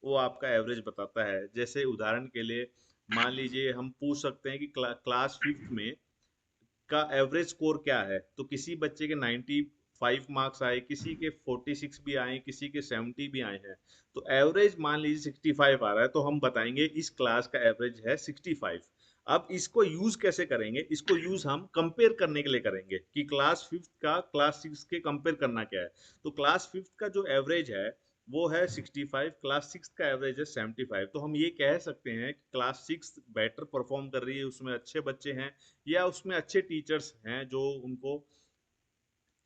वो आपका एवरेज बताता है। जैसे उदाहरण के लिए मान लीजिए हम पूछ सकते हैं कि क्लास 5th में का एवरेज स्कोर क्या है, तो किसी बच्चे के 95 मार्क्स आए, किसी के 46 भी आए, किसी के 70 भी आए हैं, तो एवरेज मान लीजिए 65 आ रहा है, तो हम बताएंगे इस क्लास का एवरेज है 65। अब इसको यूज कैसे करेंगे, इसको यूज हम कंपेयर करने के लिए करेंगे कि क्लास 5th का क्लास 6 के कंपेयर करना क्या है। तो क्लास 5th का जो एवरेज है वो है 65, क्लास 6 का एवरेज है 75, तो हम ये कह सकते हैं कि क्लास 6 बेटर परफॉर्म कर रही है, उसमें अच्छे बच्चे हैं या उसमें अच्छे टीचर्स हैं जो उनको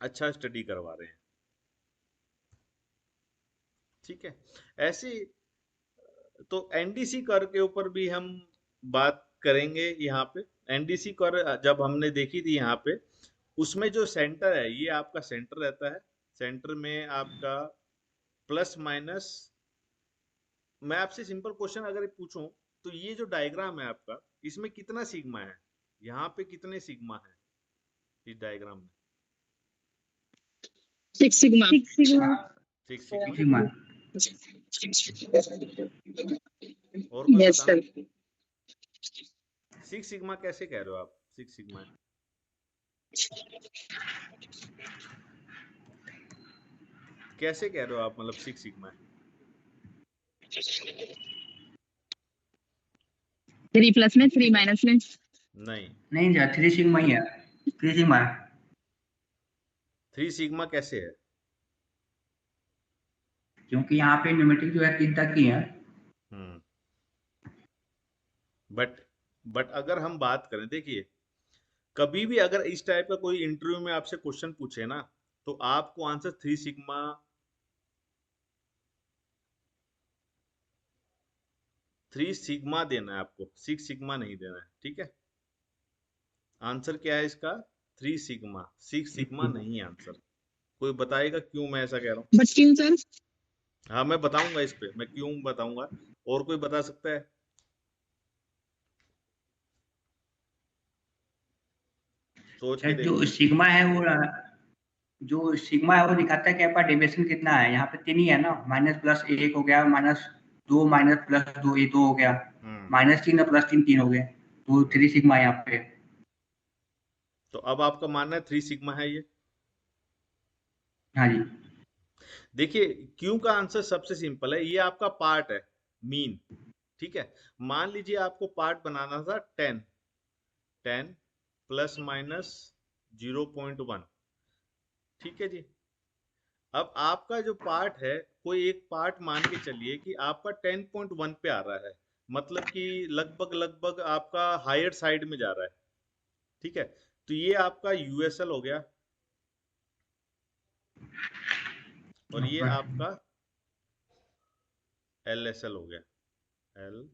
अच्छा स्टडी करवा रहे हैं। ठीक है। ऐसे तो एनडीसी कर के ऊपर भी हम बात करेंगे यहाँ पे। एनडीसी कर जब हमने देखी थी यहाँ पे, उसमें जो सेंटर है ये आपका सेंटर रहता है। सेंटर में आपका प्लस माइनस, मैं आपसे सिंपल क्वेश्चन अगर पूछूं तो ये जो डायग्राम है आपका, इसमें कितना सिग्मा है, यहाँ पे कितने सिग्मा है इस डायग्राम में? 6 sigma. 6 sigma. 6 सिग्मा। सिग्मा। और कोई Yes, बता। sir. 6 सिग्मा कैसे कह रहे हो आप? 6 सिग्मा है, कैसे कह रहे हो आप, मतलब 6 सिग्मा है? 3 plus में 3 minus में नहीं, नहीं जा 3 सिग्मा ही है, 3 सिग्मा है। 3 सिग्मा कैसे है? क्योंकि यहाँ पे न्यूमेटिक जो है 3 तक की है। बट अगर हम बात करें, देखिए कभी भी अगर इस टाइप का कोई इंटरव्यू में आपसे क्वेश्चन पूछे ना, तो आपको आंसर 3 सिग्मा, 3 सिग्मा देना है आपको, 6 सिग्मा नहीं देना है। ठीक है, आंसर क्या है इसका? 3 सिग्मा, 6 सिग्मा नहीं है आंसर। कोई बताएगा क्यों मैं ऐसा कह रहा हूँ? बट क्यों सर? हाँ, मैं बताऊंगा इस पे, मैं क्यों बताऊंगा। और कोई बता सकता है? सोच के जो देखो। सिग्मा है वो जो सिग्मा है वो दिखाता है कि आपका डेविएशन कितना है। यहाँ पे 3 ही है ना, माइनस प्लस 1 हो गया, -2 माइनस प्लस 2 ये 2 हो गया, -3 और +3 3 हो गए, तो 3 सिग्मा है यहाँ पे। तो अब आपका मानना है 3 सिग्मा है ये? हाँ जी। देखिए क्यों का आंसर सबसे सिंपल है, ये आपका पार्ट है मीन। ठीक है, मान लीजिए आपको पार्ट बनाना था 10 प्लस माइनस 0.1। ठीक है जी। अब आपका जो पार्ट है, कोई एक पार्ट मान के चलिए कि आपका 10.1 पे आ रहा है, मतलब कि लगभग लगभग आपका हायर साइड में जा रहा है। ठीक है, तो ये आपका यूएसएल हो गया और ये आपका एलएसएल हो गया, एल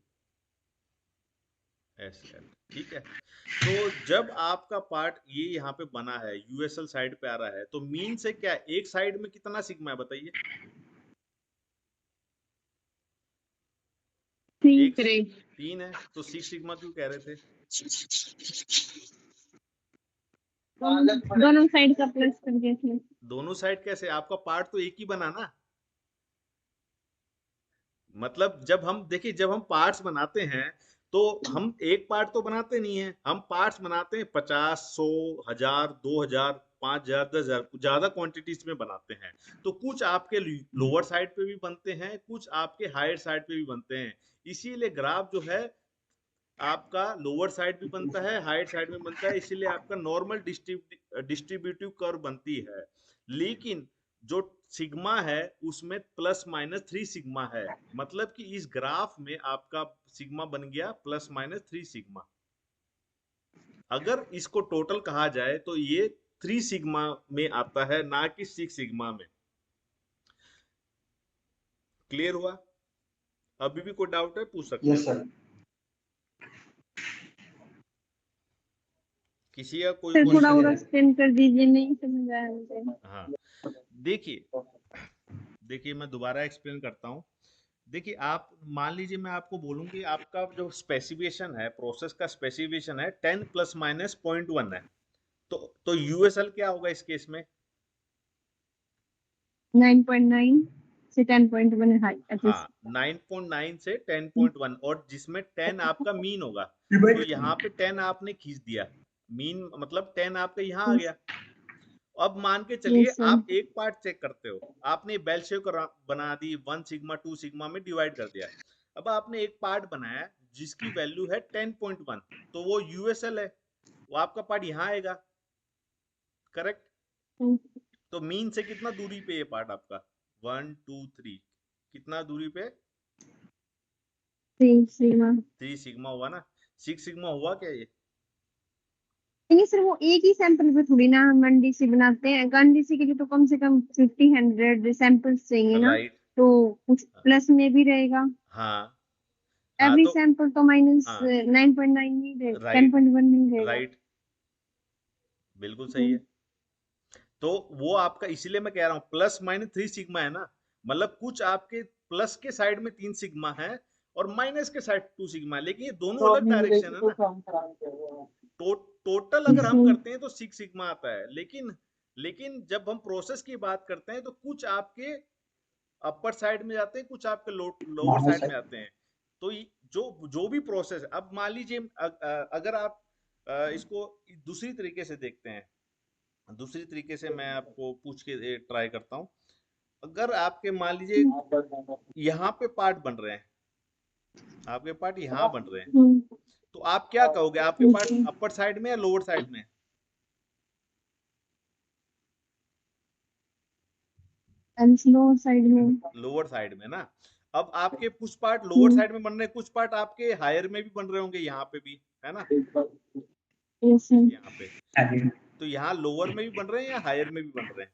एस एल। ठीक है, तो जब आपका पार्ट ये यहाँ पे बना है, यूएसएल साइड पे आ रहा है, तो मीन से क्या है, एक साइड में कितना सिग्मा है बताइए? 3 एक 3 है, तो 6 सिग्मा क्यों कह रहे थे? दोनों साइड का प्लस करके इसमें। दोनों साइड कैसे, आपका पार्ट तो एक ही बना ना। मतलब जब हम देखिए, जब हम पार्ट्स बनाते हैं तो हम एक पार्ट तो बनाते नहीं है, हम पार्ट्स बनाते हैं 50, 100, 1000, 2000, 5000, 10,000, ज्यादा क्वांटिटीज में बनाते हैं। तो कुछ आपके लोअर साइड पे भी बनते हैं, कुछ आपके हायर साइड पे भी बनते हैं। इसीलिए ग्राफ जो है आपका लोअर साइड भी बनता है, हायर साइड में बनता है, इसीलिए आपका नॉर्मल डिस्ट्रीब्यूटिव कर्व बनती है। लेकिन जो सिग्मा है उसमें प्लस माइनस 3 सिग्मा है, मतलब कि इस ग्राफ में आपका सिग्मा बन गया प्लस माइनस 3 सिग्मा। अगर इसको टोटल कहा जाए तो ये 3 सिग्मा में आता है, ना कि 6 सिग्मा में। क्लियर हुआ? अभी भी कोई डाउट है पूछ सकते यस हैं। सर। किसी का कोई सर थोड़ा क्वेश्चन और है? एक्सप्लेन कर दीजिए, नहीं समझ आया मुझे। हाँ, देखिए देखिए मैं दोबारा एक्सप्लेन करता हूँ। देखिए आप मान लीजिए, मैं आपको बोलूँ कि आपका जो स्पेसिफिकेशन है, प्रोसेस का स्पेसिफिकेशन है 10 प्लस माइनस 0.1 है। तो यूएसएल क्या होगा इस केस में? 9.9 से 10.1 हाई हाँ, 9.9 से 10.1, और जिसमें 10 आपका मीन होगा, तो यहाँ पे 10 आपने खींच दिया, मीन मतलब 10 आपका यहाँ आ गया। अब मान के चलिए यस सर। आप एक पार्ट चेक करते हो, आपने बेल शेप बना दी, 1 सिग्मा 2 सिग्मा में डिवाइड कर दिया। अब आपने एक पार्ट बनाया जिसकी वैल्यू है 10.1, तो वो यूएसएल है, वो आपका पार्ट यहाँ आएगा, करेक्ट? तो मीन से कितना दूरी पे ये पार्ट आपका? 1 2 3, कितना दूरी पे? 3 सिग्मा। 3 सिग्मा हुआ ना? 6 सिग्मा हुआ क्या ये? नहीं सर, वो एक ही सैंपल पे थोड़ी ना हम एनडीसी बनाते हैं। एनडीसी के लिए तो कम से कम 50-100 सैंपल्स चाहिए ना, राइट। तो कुछ प्लस में भी रहेगा। हाँ हाँ, एवरी तो सैंपल तो माइनस हाँ 9.9 नहीं रहेगा, राइट 10.1 नहीं रहेगा। राइट, बिल्कुल सही है। तो वो आपका, इसीलिए मैं कह रहा हूँ प्लस माइनस 3 सिग्मा है ना, मतलब कुछ आपके प्लस के साइड में 3 सिग्मा है और माइनस के साइड 2 सिग्मा है, लेकिन ये दोनों अलग डायरेक्शन है ना। टोटल अगर हम करते हैं तो 6 सिग्मा आता है, लेकिन जब हम प्रोसेस की बात करते हैं तो कुछ आपके अपर साइड में जाते हैं, कुछ आपके लोअर साइड में आते हैं। तो जो जो भी प्रोसेस, अब मान लीजिए अगर आप इसको दूसरी तरीके से देखते हैं, दूसरी तरीके से मैं आपको पूछ के ट्राई करता हूँ। अगर आपके मान लीजिए यहाँ पे पार्ट बन रहे हैं, आपके पार्ट यहाँ बन रहे हैं, तो आप क्या कहोगे, आपके पार्ट अपर साइड में या लोअर साइड में? लोअर साइड में। लोअर साइड में ना। अब आपके कुछ पार्ट लोअर साइड में बन रहे हैं, कुछ पार्ट आपके हायर में भी बन रहे होंगे, यहाँ पे भी है ना, यस सर। यहाँ पे। तो यहाँ लोअर में भी बन रहे हैं या हायर में भी बन रहे हैं?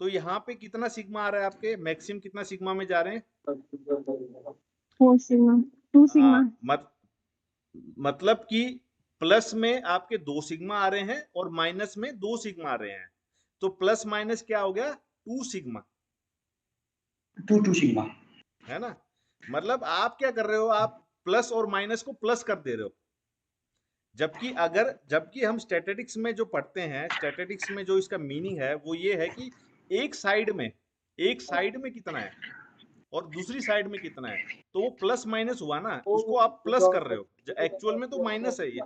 तो यहाँ पे कितना सिग्मा आ रहा है आपके, मैक्सिमम कितना सिग्मा में जा रहे हैं? 4 सिग्मा, 2 सिग्मा। मतलब कि प्लस में आपके 2 सिग्मा आ रहे हैं और माइनस में 2 सिग्मा आ रहे हैं, तो प्लस माइनस क्या हो गया? 2 सिग्मा, 2 सिग्मा है ना। मतलब आप क्या कर रहे हो, आप प्लस और माइनस को प्लस कर दे रहे हो। जबकि हम स्टैटिस्टिक्स में जो पढ़ते हैं, स्टैटिस्टिक्स में जो इसका मीनिंग है वो ये है कि एक साइड में कितना है और दूसरी साइड में कितना है, तो वो प्लस माइनस हुआ ना, उसको आप प्लस कर रहे हो, एक्चुअल में तो माइनस है ये।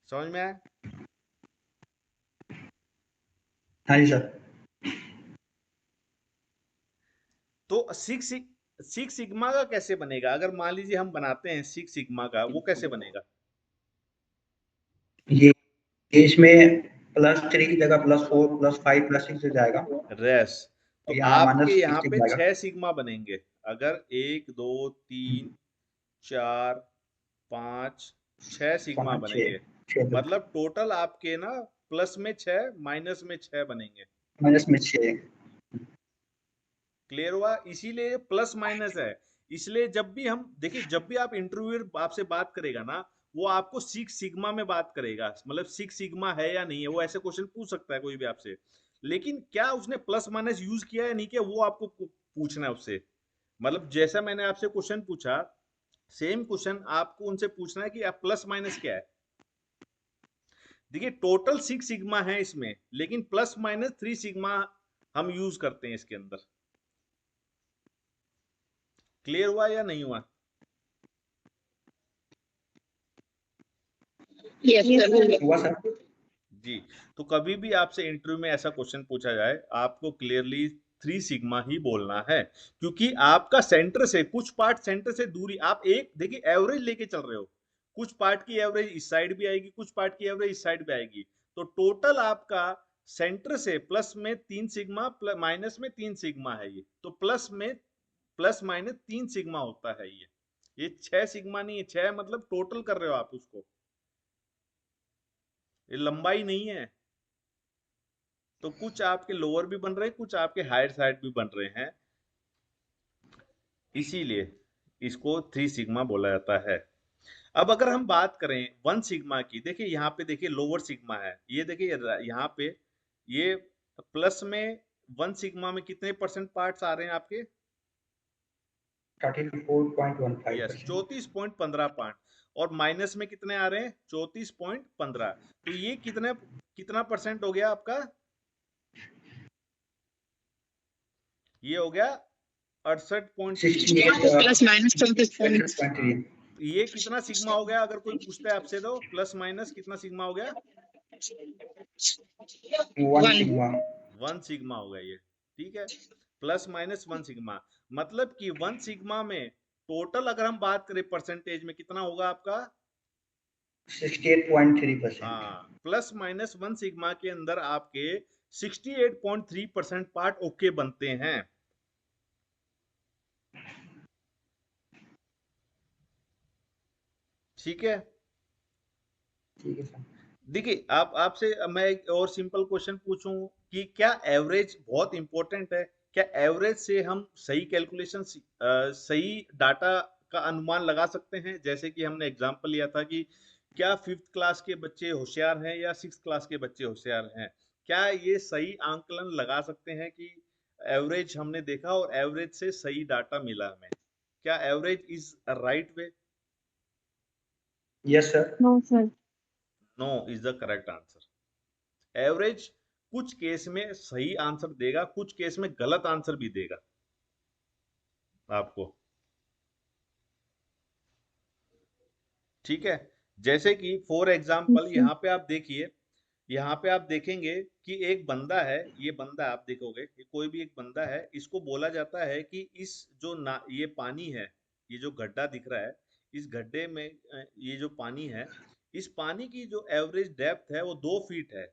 समझ में आया? हाँ जी सर। तो सिक्स सिग्मा का कैसे बनेगा? अगर मान लीजिए हम बनाते हैं 6 सिग्मा का, वो कैसे बनेगा? ये इसमें +3 की जगह +4 +5 +6 से जाएगा, रेस। तो यहाँ आपके यहाँ -6 पे जाएगा। 6 सिग्मा बनेंगे, अगर 1 2 3 4 5 6 सिग्मा 5 बनेंगे, 6 मतलब टोटल आपके ना प्लस में 6 माइनस में 6 बनेंगे। -6। क्लियर हुआ? इसीलिए प्लस माइनस है। इसलिए जब भी हम देखिए, जब भी आप इंटरव्यूअर आपसे बात करेगा ना, वो आपको 6 सिग्मा में बात करेगा, मतलब 6 सिग्मा है या नहीं है, वो ऐसे क्वेश्चन पूछ सकता है कोई भी आपसे, लेकिन क्या उसने प्लस माइनस यूज किया है नहीं किया, वो आपको पूछना है उससे। मतलब जैसा मैंने आपसे क्वेश्चन पूछा, सेम क्वेश्चन आपको उनसे पूछना है कि आप प्लस माइनस क्या है। देखिए टोटल 6 सिग्मा है इसमें, लेकिन प्लस माइनस 3 सिग्मा हम यूज करते हैं इसके अंदर। क्लियर हुआ या नहीं हुआ? हुआ सर। जी। तो कभी भी आपसे इंटरव्यू में ऐसा क्वेश्चन पूछा जाए, आपको क्लियरली 3 सिग्मा ही बोलना है, क्योंकि आपका सेंटर से कुछ पार्ट, सेंटर से दूरी, आप एक देखिए एवरेज लेके चल रहे हो, कुछ पार्ट की एवरेज इस साइड भी आएगी, कुछ पार्ट की एवरेज इस साइड भी आएगी, तो टोटल आपका सेंटर से प्लस में 3 सिग्मा माइनस में 3 सिग्मा है ये, तो प्लस माइनस 3 सिग्मा होता है ये 6 सिग्मा नहीं है। 6 मतलब टोटल कर रहे हो आप उसको, ये लंबाई नहीं है। तो कुछ आपके लोअर भी बन रहे हैं, कुछ आपके हायर साइड भी बन रहे हैं, इसीलिए इसको 3 सिग्मा बोला जाता है। अब अगर हम बात करें 1 सिग्मा की, देखिए यहाँ पे देखिए लोअर सिग्मा है, ये देखिए यहाँ पे ये प्लस में 1 सिग्मा में कितने परसेंट पार्ट्स आ रहे हैं आपके? 34.15%। 34.15 और माइनस में कितने आ रहे हैं? 34.15। तो ये कितना परसेंट हो गया आपका? ये हो गया 68.3। Plus minus 24.3। ये कितना सिग्मा हो गया? अगर कोई पूछता है आपसे तो प्लस माइनस कितना सिग्मा हो गया? 1 सिग्मा। 1 सिग्मा हो गया ये, ठीक है, प्लस माइनस 1 सिग्मा। मतलब कि 1 सिग्मा में टोटल अगर हम बात करें परसेंटेज में कितना होगा आपका? 68.3%। हाँ, प्लस माइनस 1 सिग्मा के अंदर आपके 68.3% पार्ट ओके बनते हैं। ठीक है, ठीक है सर। देखिए आपसे मैं एक और सिंपल क्वेश्चन पूछूं कि क्या एवरेज बहुत इंपॉर्टेंट है? क्या एवरेज से हम सही कैलकुलेशन, सही डाटा का अनुमान लगा सकते हैं? जैसे कि हमने एग्जांपल लिया था कि क्या 5th क्लास के बच्चे होशियार हैं या 6th क्लास के बच्चे होशियार हैं? क्या ये सही आंकलन लगा सकते हैं कि एवरेज हमने देखा और एवरेज से सही डाटा मिला हमें? क्या average is right way? Yes sir. No sir. No is the correct answer. Average कुछ केस में सही आंसर देगा, कुछ केस में गलत आंसर भी देगा आपको, ठीक है। जैसे कि फॉर एग्जाम्पल यहाँ पे आप देखिए, यहाँ पे आप देखेंगे कि एक बंदा है, ये बंदा आप देखोगे कि कोई भी एक बंदा है, इसको बोला जाता है कि इस जो ना ये पानी है, ये जो गड्ढा दिख रहा है, इस गड्ढे में ये जो पानी है, इस पानी की जो एवरेज डेप्थ है वो 2 फीट है।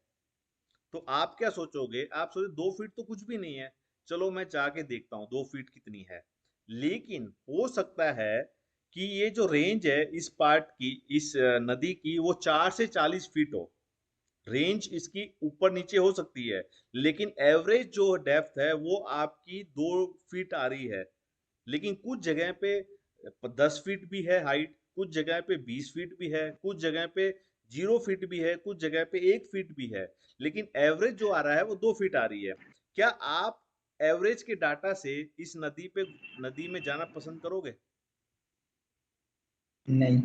तो आप क्या सोचोगे? आप सोचो 2 फीट तो कुछ भी नहीं है, चलो मैं जाके देखता हूँ 2 फीट कितनी है। लेकिन हो सकता है कि ये जो रेंज है इस पार्ट की, इस नदी की, वो 4 से 40 फीट हो। रेंज इसकी ऊपर नीचे हो सकती है, लेकिन एवरेज जो डेप्थ है वो आपकी 2 फीट आ रही है। लेकिन कुछ जगह पे 10 फीट भी है हाइट, कुछ जगह पे 20 फीट भी है, कुछ जगह पे 0 फीट भी है, कुछ जगह पे 1 फीट भी है, लेकिन एवरेज जो आ रहा है वो 2 फीट आ रही है। क्या आप एवरेज के डाटा से इस नदी में जाना पसंद करोगे? नहीं।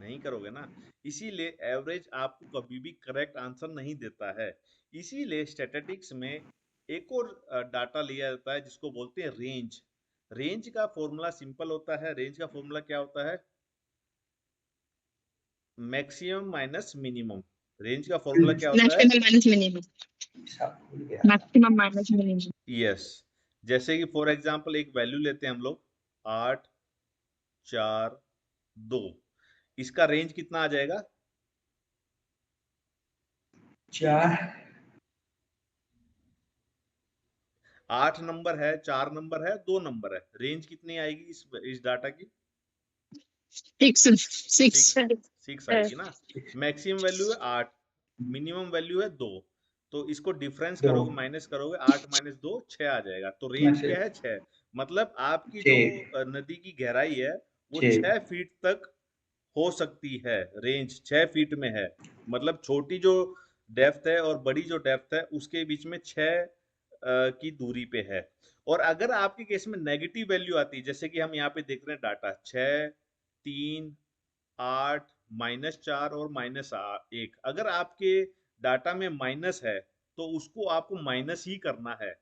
नहीं करोगे ना। इसीलिए एवरेज आपको कभी भी करेक्ट आंसर नहीं देता है। इसीलिए स्टैटिस्टिक्स में एक और डाटा लिया जाता है जिसको बोलते हैं रेंज। रेंज का फॉर्मूला सिंपल होता है। रेंज का फॉर्मूला क्या होता है? Maximum minus minimum. रेंज का फॉर्मूला क्या होता है? Maximum minus minimum. Maximum minus minimum. Yes. जैसे कि फॉर एग्जांपल एक वैल्यू लेते हैं हम लोग 8 4 2, इसका रेंज कितना आ जाएगा? 4। 8 नंबर है, 4 नंबर है, 2 नंबर है, रेंज कितनी आएगी इस डाटा की? 6 आएगी ना। मैक्सिमम वैल्यू है 8, मिनिमम वैल्यू है 2, तो इसको डिफरेंस करोगे, माइनस करोगे, 8 माइनस 2 6 आ जाएगा। तो रेंज क्या है? 6। मतलब आपकी जो नदी की गहराई है वो 6 फीट तक हो सकती है। रेंज 6 फीट में है। मतलब छोटी जो डेप्थ है और बड़ी जो डेप्थ है उसके बीच में 6 की दूरी पे है। और अगर आपके केस में नेगेटिव वैल्यू आती है, जैसे कि हम यहाँ पे देख रहे हैं डाटा 6 3 8 -4 और -1, अगर आपके डाटा में माइनस है तो उसको आपको माइनस ही करना है।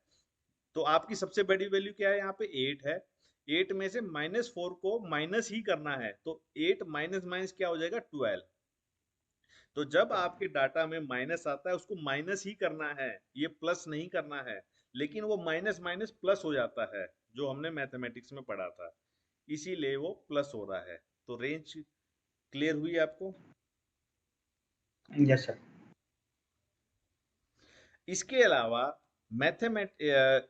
तो आपकी सबसे बड़ी वैल्यू क्या है? यहाँ पे 8 है। 8 में से -4 को माइनस ही करना है, तो 8 माइनस माइनस क्या हो जाएगा? 12। तो जब आपके डाटा में माइनस आता है उसको माइनस ही करना है, ये प्लस नहीं करना है। लेकिन वो माइनस माइनस प्लस हो जाता है, जो हमने मैथमेटिक्स में पढ़ा था, इसीलिए वो प्लस हो रहा है। तो रेंज क्लियर हुई आपको? Yes sir. इसके अलावा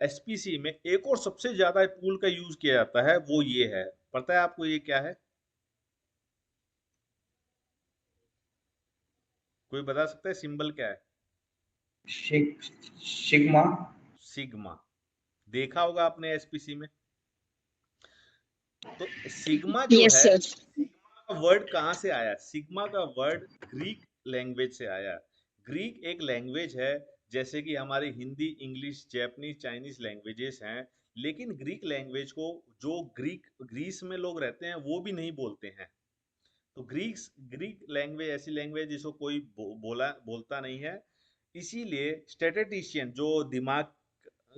एसपीसी में एक और सबसे ज्यादा टूल का यूज किया जाता है, वो ये है। पता है आपको ये क्या है? कोई बता सकता है सिंबल क्या है? सिग्मा। सिग्मा। देखा होगा आपने एसपीसी में। तो सिग्मा जो यस है, सर। सिग्मा का वर्ड कहाँ से आया? सिग्मा का वर्ड ग्रीक लैंग्वेज से आया। ग्रीक एक लैंग्वेज है, जैसे कि हमारी Hindi, English, Japanese, Chinese languages हैं, लेकिन ग्रीक लैंग्वेज को जो ग्रीस में लोग रहते हैं वो भी नहीं बोलते हैं। तो ग्रीक लैंग्वेज ऐसी लैंग्वेज जिसको कोई बोलता नहीं है। इसीलिए स्टैटिस्टिशियन जो दिमाग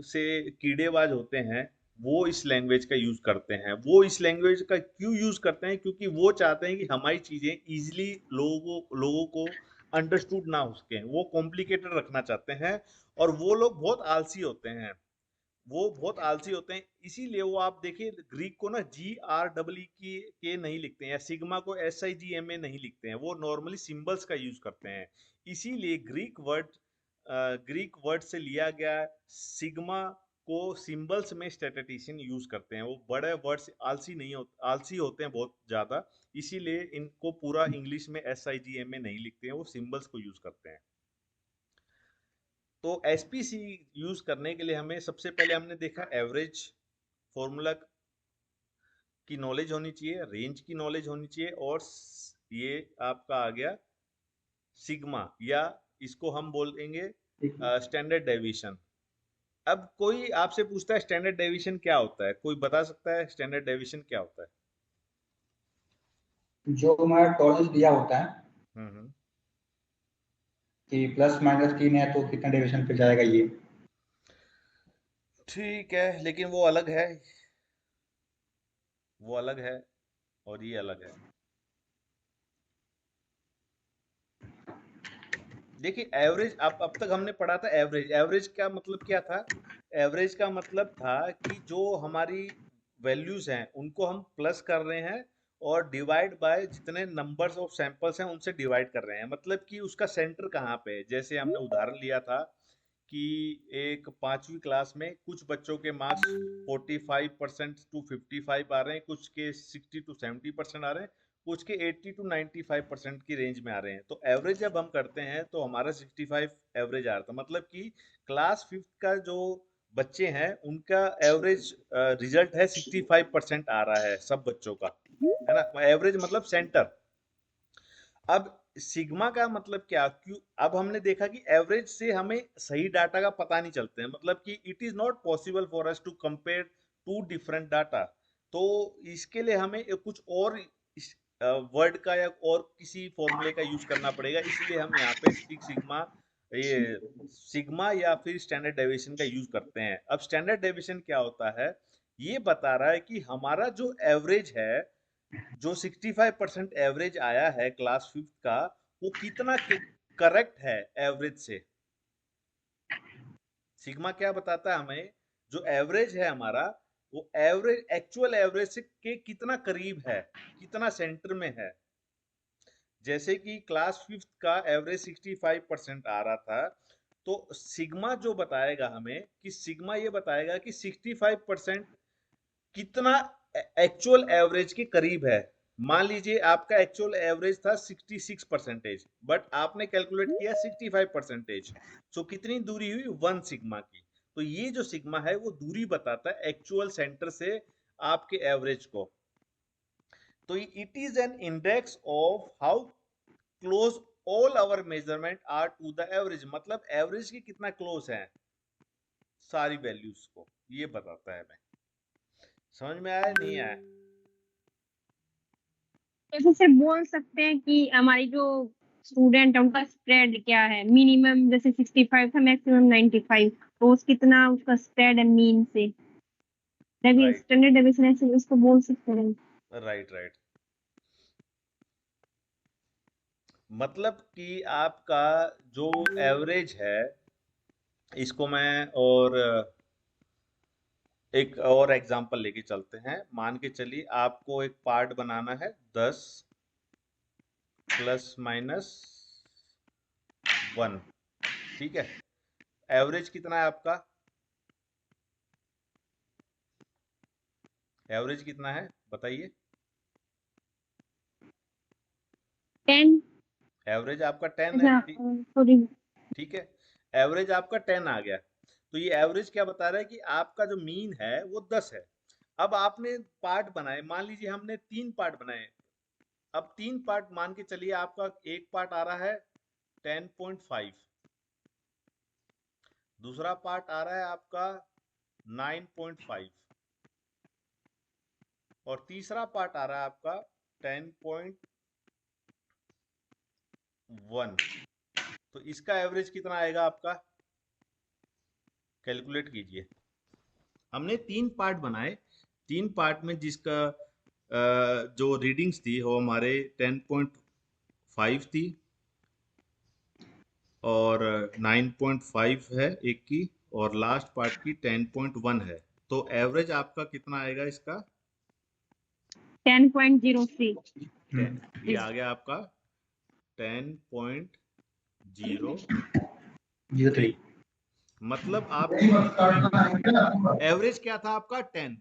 से कीड़ेबाज होते हैं वो इस लैंग्वेज का यूज करते हैं। वो इस लैंग्वेज का क्यों यूज करते हैं? क्योंकि वो चाहते हैं कि हमारी चीजें इजीली लोगों को अंडरस्टूड ना हो सके, वो कॉम्प्लिकेटेड रखना चाहते हैं। और वो लोग बहुत आलसी होते हैं, वो बहुत आलसी होते हैं। इसीलिए वो आप देखिए ग्रीक को ना GREE के नहीं लिखते हैं, या सिग्मा को SIGMA नहीं लिखते हैं, वो नॉर्मली सिंबल्स का यूज करते हैं। इसीलिए ग्रीक वर्ड से लिया गया सिग्मा को सिंबल्स में स्टैटिस्टिशियन यूज करते हैं। वो बड़े वर्ड्स आलसी नहीं होते, आलसी होते हैं बहुत ज्यादा, इसीलिए इनको पूरा इंग्लिश में SIGMA नहीं लिखते हैं, वो सिंबल्स को यूज करते हैं। तो SPC यूज करने के लिए हमें सबसे पहले हमने देखा एवरेज फॉर्मूला की नॉलेज होनी चाहिए, रेंज की नॉलेज होनी चाहिए, और ये आपका आ गया सिग्मा, या इसको हम बोलेंगे स्टैंडर्ड डेविएशन। अब कोई आपसे पूछता है स्टैंडर्ड डेविएशन क्या होता है? कोई बता सकता है स्टैंडर्ड डेविएशन क्या होता है? जो हमारा टॉलरेंस दिया होता है हम्म कि ±3 है तो कितना डेविएशन पे जाएगा ये। ठीक है, लेकिन वो अलग है, वो अलग है और ये अलग है। देखिए एवरेज, अब तक हमने पढ़ा था एवरेज। एवरेज का मतलब क्या था? एवरेज का मतलब था कि जो हमारी वैल्यूज हैं उनको हम प्लस कर रहे हैं और डिवाइड बाय जितने नंबर्स ऑफ सैंपल्स हैं उनसे डिवाइड कर रहे हैं। मतलब कि उसका सेंटर कहाँ पे है। जैसे हमने उदाहरण लिया था कि एक 5वीं क्लास में कुछ बच्चों के मार्क्स 45% टू 55 आ रहे हैं, कुछ के 60 टू 70% आ रहे हैं, कुछ के 80 टू 95% की रेंज में आ रहे हैं। तो एवरेज जब हम करते हैं तो हमारा 65 एवरेज आ रहा था। मतलब कि क्लास 5th का जो बच्चे हैं उनका एवरेज रिजल्ट है 65% आ रहा है सब बच्चों का, है ना। एवरेज मतलब सेंटर। अब सिग्मा का मतलब क्या? क्यों अब हमने देखा कि एवरेज से हमें सही डाटा का पता नहीं चलते हैं। मतलब कि it is not possible for us to compare two different data. तो इसके लिए हमें कुछ और वर्ड का या और किसी फॉर्मूले का यूज करना पड़ेगा। इसलिए हम यहाँ पे सिग्मा या फिर स्टैंडर्ड डेविएशन का यूज करते हैं। अब स्टैंडर्ड डेविएशन क्या होता है? ये बता रहा है कि हमारा जो एवरेज है, जो 65% एवरेज आया है क्लास 5th का, वो कितना करेक्ट है एवरेज से। सिग्मा क्या बताता है हमें? जो एवरेज है हमारा, वो एवरेज एक्चुअल एवरेज से के कितना करीब है, कितना सेंटर में है। जैसे कि क्लास 5th का एवरेज 65% आ रहा था, तो सिग्मा जो बताएगा हमें कि सिग्मा ये बताएगा कि 65% कितना एक्चुअल एवरेज के करीब है। मान लीजिए आपका एक्चुअल एवरेज था 66%, बट आपने कैलकुलेट किया 65%। सो कितनी दूरी हुई? 1 सिग्मा की। तो ये जो सिग्मा है वो दूरी बताता है एक्चुअल सेंटर से आपके एवरेज को। तो it is an index of how close all our measurement are to the average. मतलब एवरेज के कितना क्लोज है सारी वैल्यूज को, ये बताता है हमें। समझ में आया नहीं आया? जैसे सिर्फ बोल सकते हैं कि हमारी जो स्टूडेंट है उनका स्प्रेड क्या है, मिनिमम जैसे 65 था, मैक्सिमम 95, तो उस कितना उसका स्प्रेड है मीन से। राइट स्टैंडर्ड डेविएशन ऐसे उसको बोल सकते हैं। Right right. मतलब कि आपका जो एवरेज है, इसको मैं और एक और एग्जांपल लेके चलते हैं। मान के चलिए आपको एक पार्ट बनाना है 10 ±1। ठीक है, एवरेज कितना है आपका? एवरेज कितना है बताइए? 10। एवरेज आपका 10 है। अच्छा सॉरी। ठीक है, एवरेज आपका 10 आ गया। तो ये एवरेज क्या बता रहा है कि आपका जो मीन है वो 10 है। अब आपने पार्ट बनाए, मान लीजिए हमने 3 पार्ट बनाए। अब 3 पार्ट मान के चलिए, आपका एक पार्ट आ रहा है 10.5, दूसरा पार्ट आ रहा है आपका 9.5 और तीसरा पार्ट आ रहा है आपका 10.1। तो इसका एवरेज कितना आएगा आपका, कैलकुलेट कीजिए। हमने 3 पार्ट बनाए, 3 पार्ट में जिसका जो रीडिंग्स थी वो हमारे 10.5 थी और 9.5 है एक की, और लास्ट पार्ट की 10.1 है। तो एवरेज आपका कितना आएगा इसका, 10.03। ये आ गया आपका 10.03। मतलब आप एवरेज क्या था आपका 10,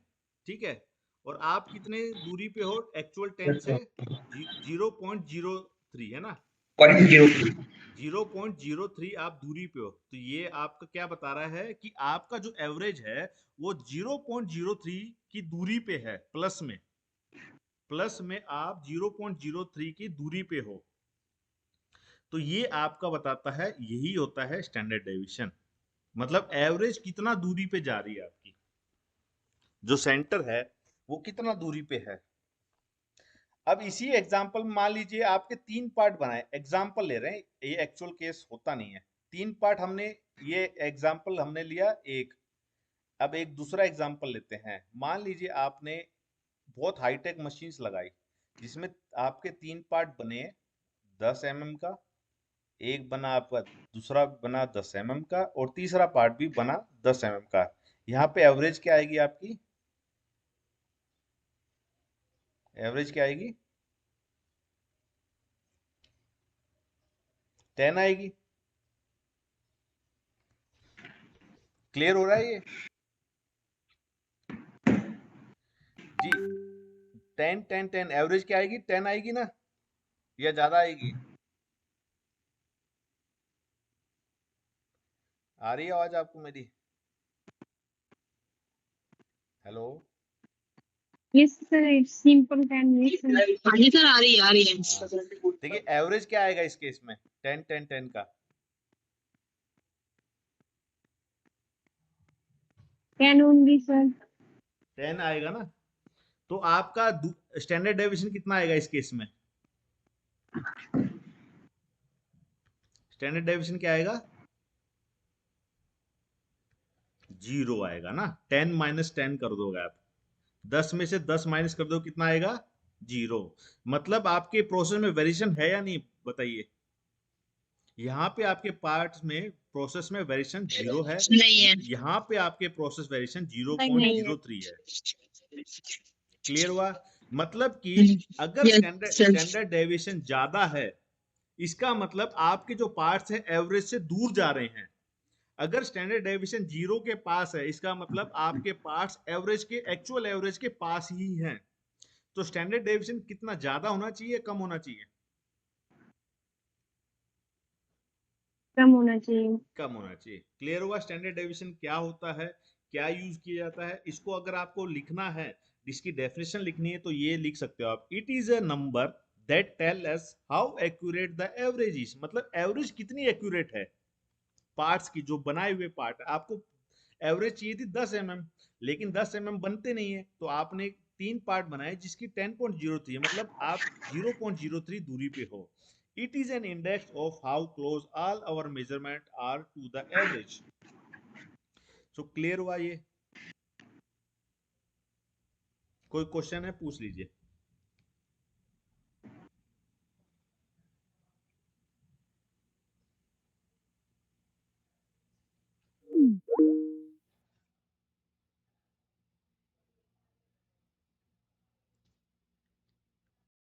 ठीक है, और आप कितने दूरी पे हो एक्चुअल 10 से, 0.03 है ना, 0.03 आप दूरी पे हो। तो ये आपका क्या बता रहा है कि आपका जो एवरेज है वो 0.03 की दूरी पे है, प्लस में आप 0.03 की दूरी पे हो। तो ये आपका बताता है, यही होता है स्टैंडर्ड डेविएशन, मतलब एवरेज कितना दूरी पे जा रही है आपकी, जो सेंटर है वो कितना दूरी पे है। अब इसी एग्जांपल में मान लीजिए आपके 3 पार्ट बनाए, एग्जांपल ले रहे हैं, ये एक्चुअल केस होता नहीं है। 3 पार्ट हमने, ये एग्जांपल हमने लिया एक। अब एक दूसरा एग्जांपल लेते हैं। मान लीजिए आपने बहुत हाईटेक मशीन्स लगाई जिसमें आपके 3 पार्ट बने 10 mm का, एक बना आपका, दूसरा बना 10 mm का, और तीसरा पार्ट भी बना 10 mm का। यहाँ पे एवरेज क्या आएगी आपकी, एवरेज क्या आएगी, 10 आएगी। क्लियर हो रहा है ये जी? 10 10 10 एवरेज क्या आएगी, 10 आएगी ना, या ज्यादा आएगी? आ रही है आवाज आपको मेरी? हेलो? Yes sir, simple 10। हाँ जी सर, आ रही है हाँ, देखिए एवरेज क्या आएगा इस केस में 10 10 10 का, 10 ओनली सर। 10 आएगा ना। तो आपका स्टैंडर्ड डेविएशन कितना आएगा इस केस में, स्टैंडर्ड डेविएशन क्या आएगा, 0 आएगा ना। 10 माइनस 10 कर दोगे आप, 10 में से 10 माइनस कर दो, कितना आएगा, 0। मतलब आपके प्रोसेस में वेरिएशन है या नहीं, बताइए। यहाँ पे आपके पार्ट्स में, प्रोसेस में वेरिएशन 0 है, नहीं है। यहाँ पे आपके प्रोसेस वेरिएशन नहीं है। 0.03 है। क्लियर हुआ? मतलब कि अगर Yes, sir. स्टैंडर्ड डेविएशन ज्यादा है, इसका मतलब आपके जो पार्ट्स हैं एवरेज से दूर जा रहे हैं। अगर स्टैंडर्ड डेविएशन 0 के पास है, इसका मतलब आपके पार्ट्स एवरेज के, एक्चुअल एवरेज के पास ही हैं। तो स्टैंडर्ड डेविएशन कितना ज्यादा होना चाहिए, कम होना चाहिए? कम होना चाहिए। कम होना चाहिए। क्लियर हुआ स्टैंडर्ड डेविएशन क्या होता है, क्या यूज किया जाता है? इसको अगर आपको लिखना है, इसकी डेफिनेशन लिखनी है, तो ये लिख सकते हो आप, it is a number that tell us how accurate the average is. मतलब एवरेज कितनी एक्यूरेट है पार्ट्स की, जो बनाए हुए पार्ट। आपको एवरेज चाहिए थी 10 mm, लेकिन 10 mm बनते नहीं है, तो आपने 3 पार्ट बनाए जिसकी 10.03 है, मतलब आप 0.03 दूरी पे हो। It is an index of how close all our measurement are to the average. So clear हुआ ये? कोई क्वेश्चन है, पूछ लीजिए।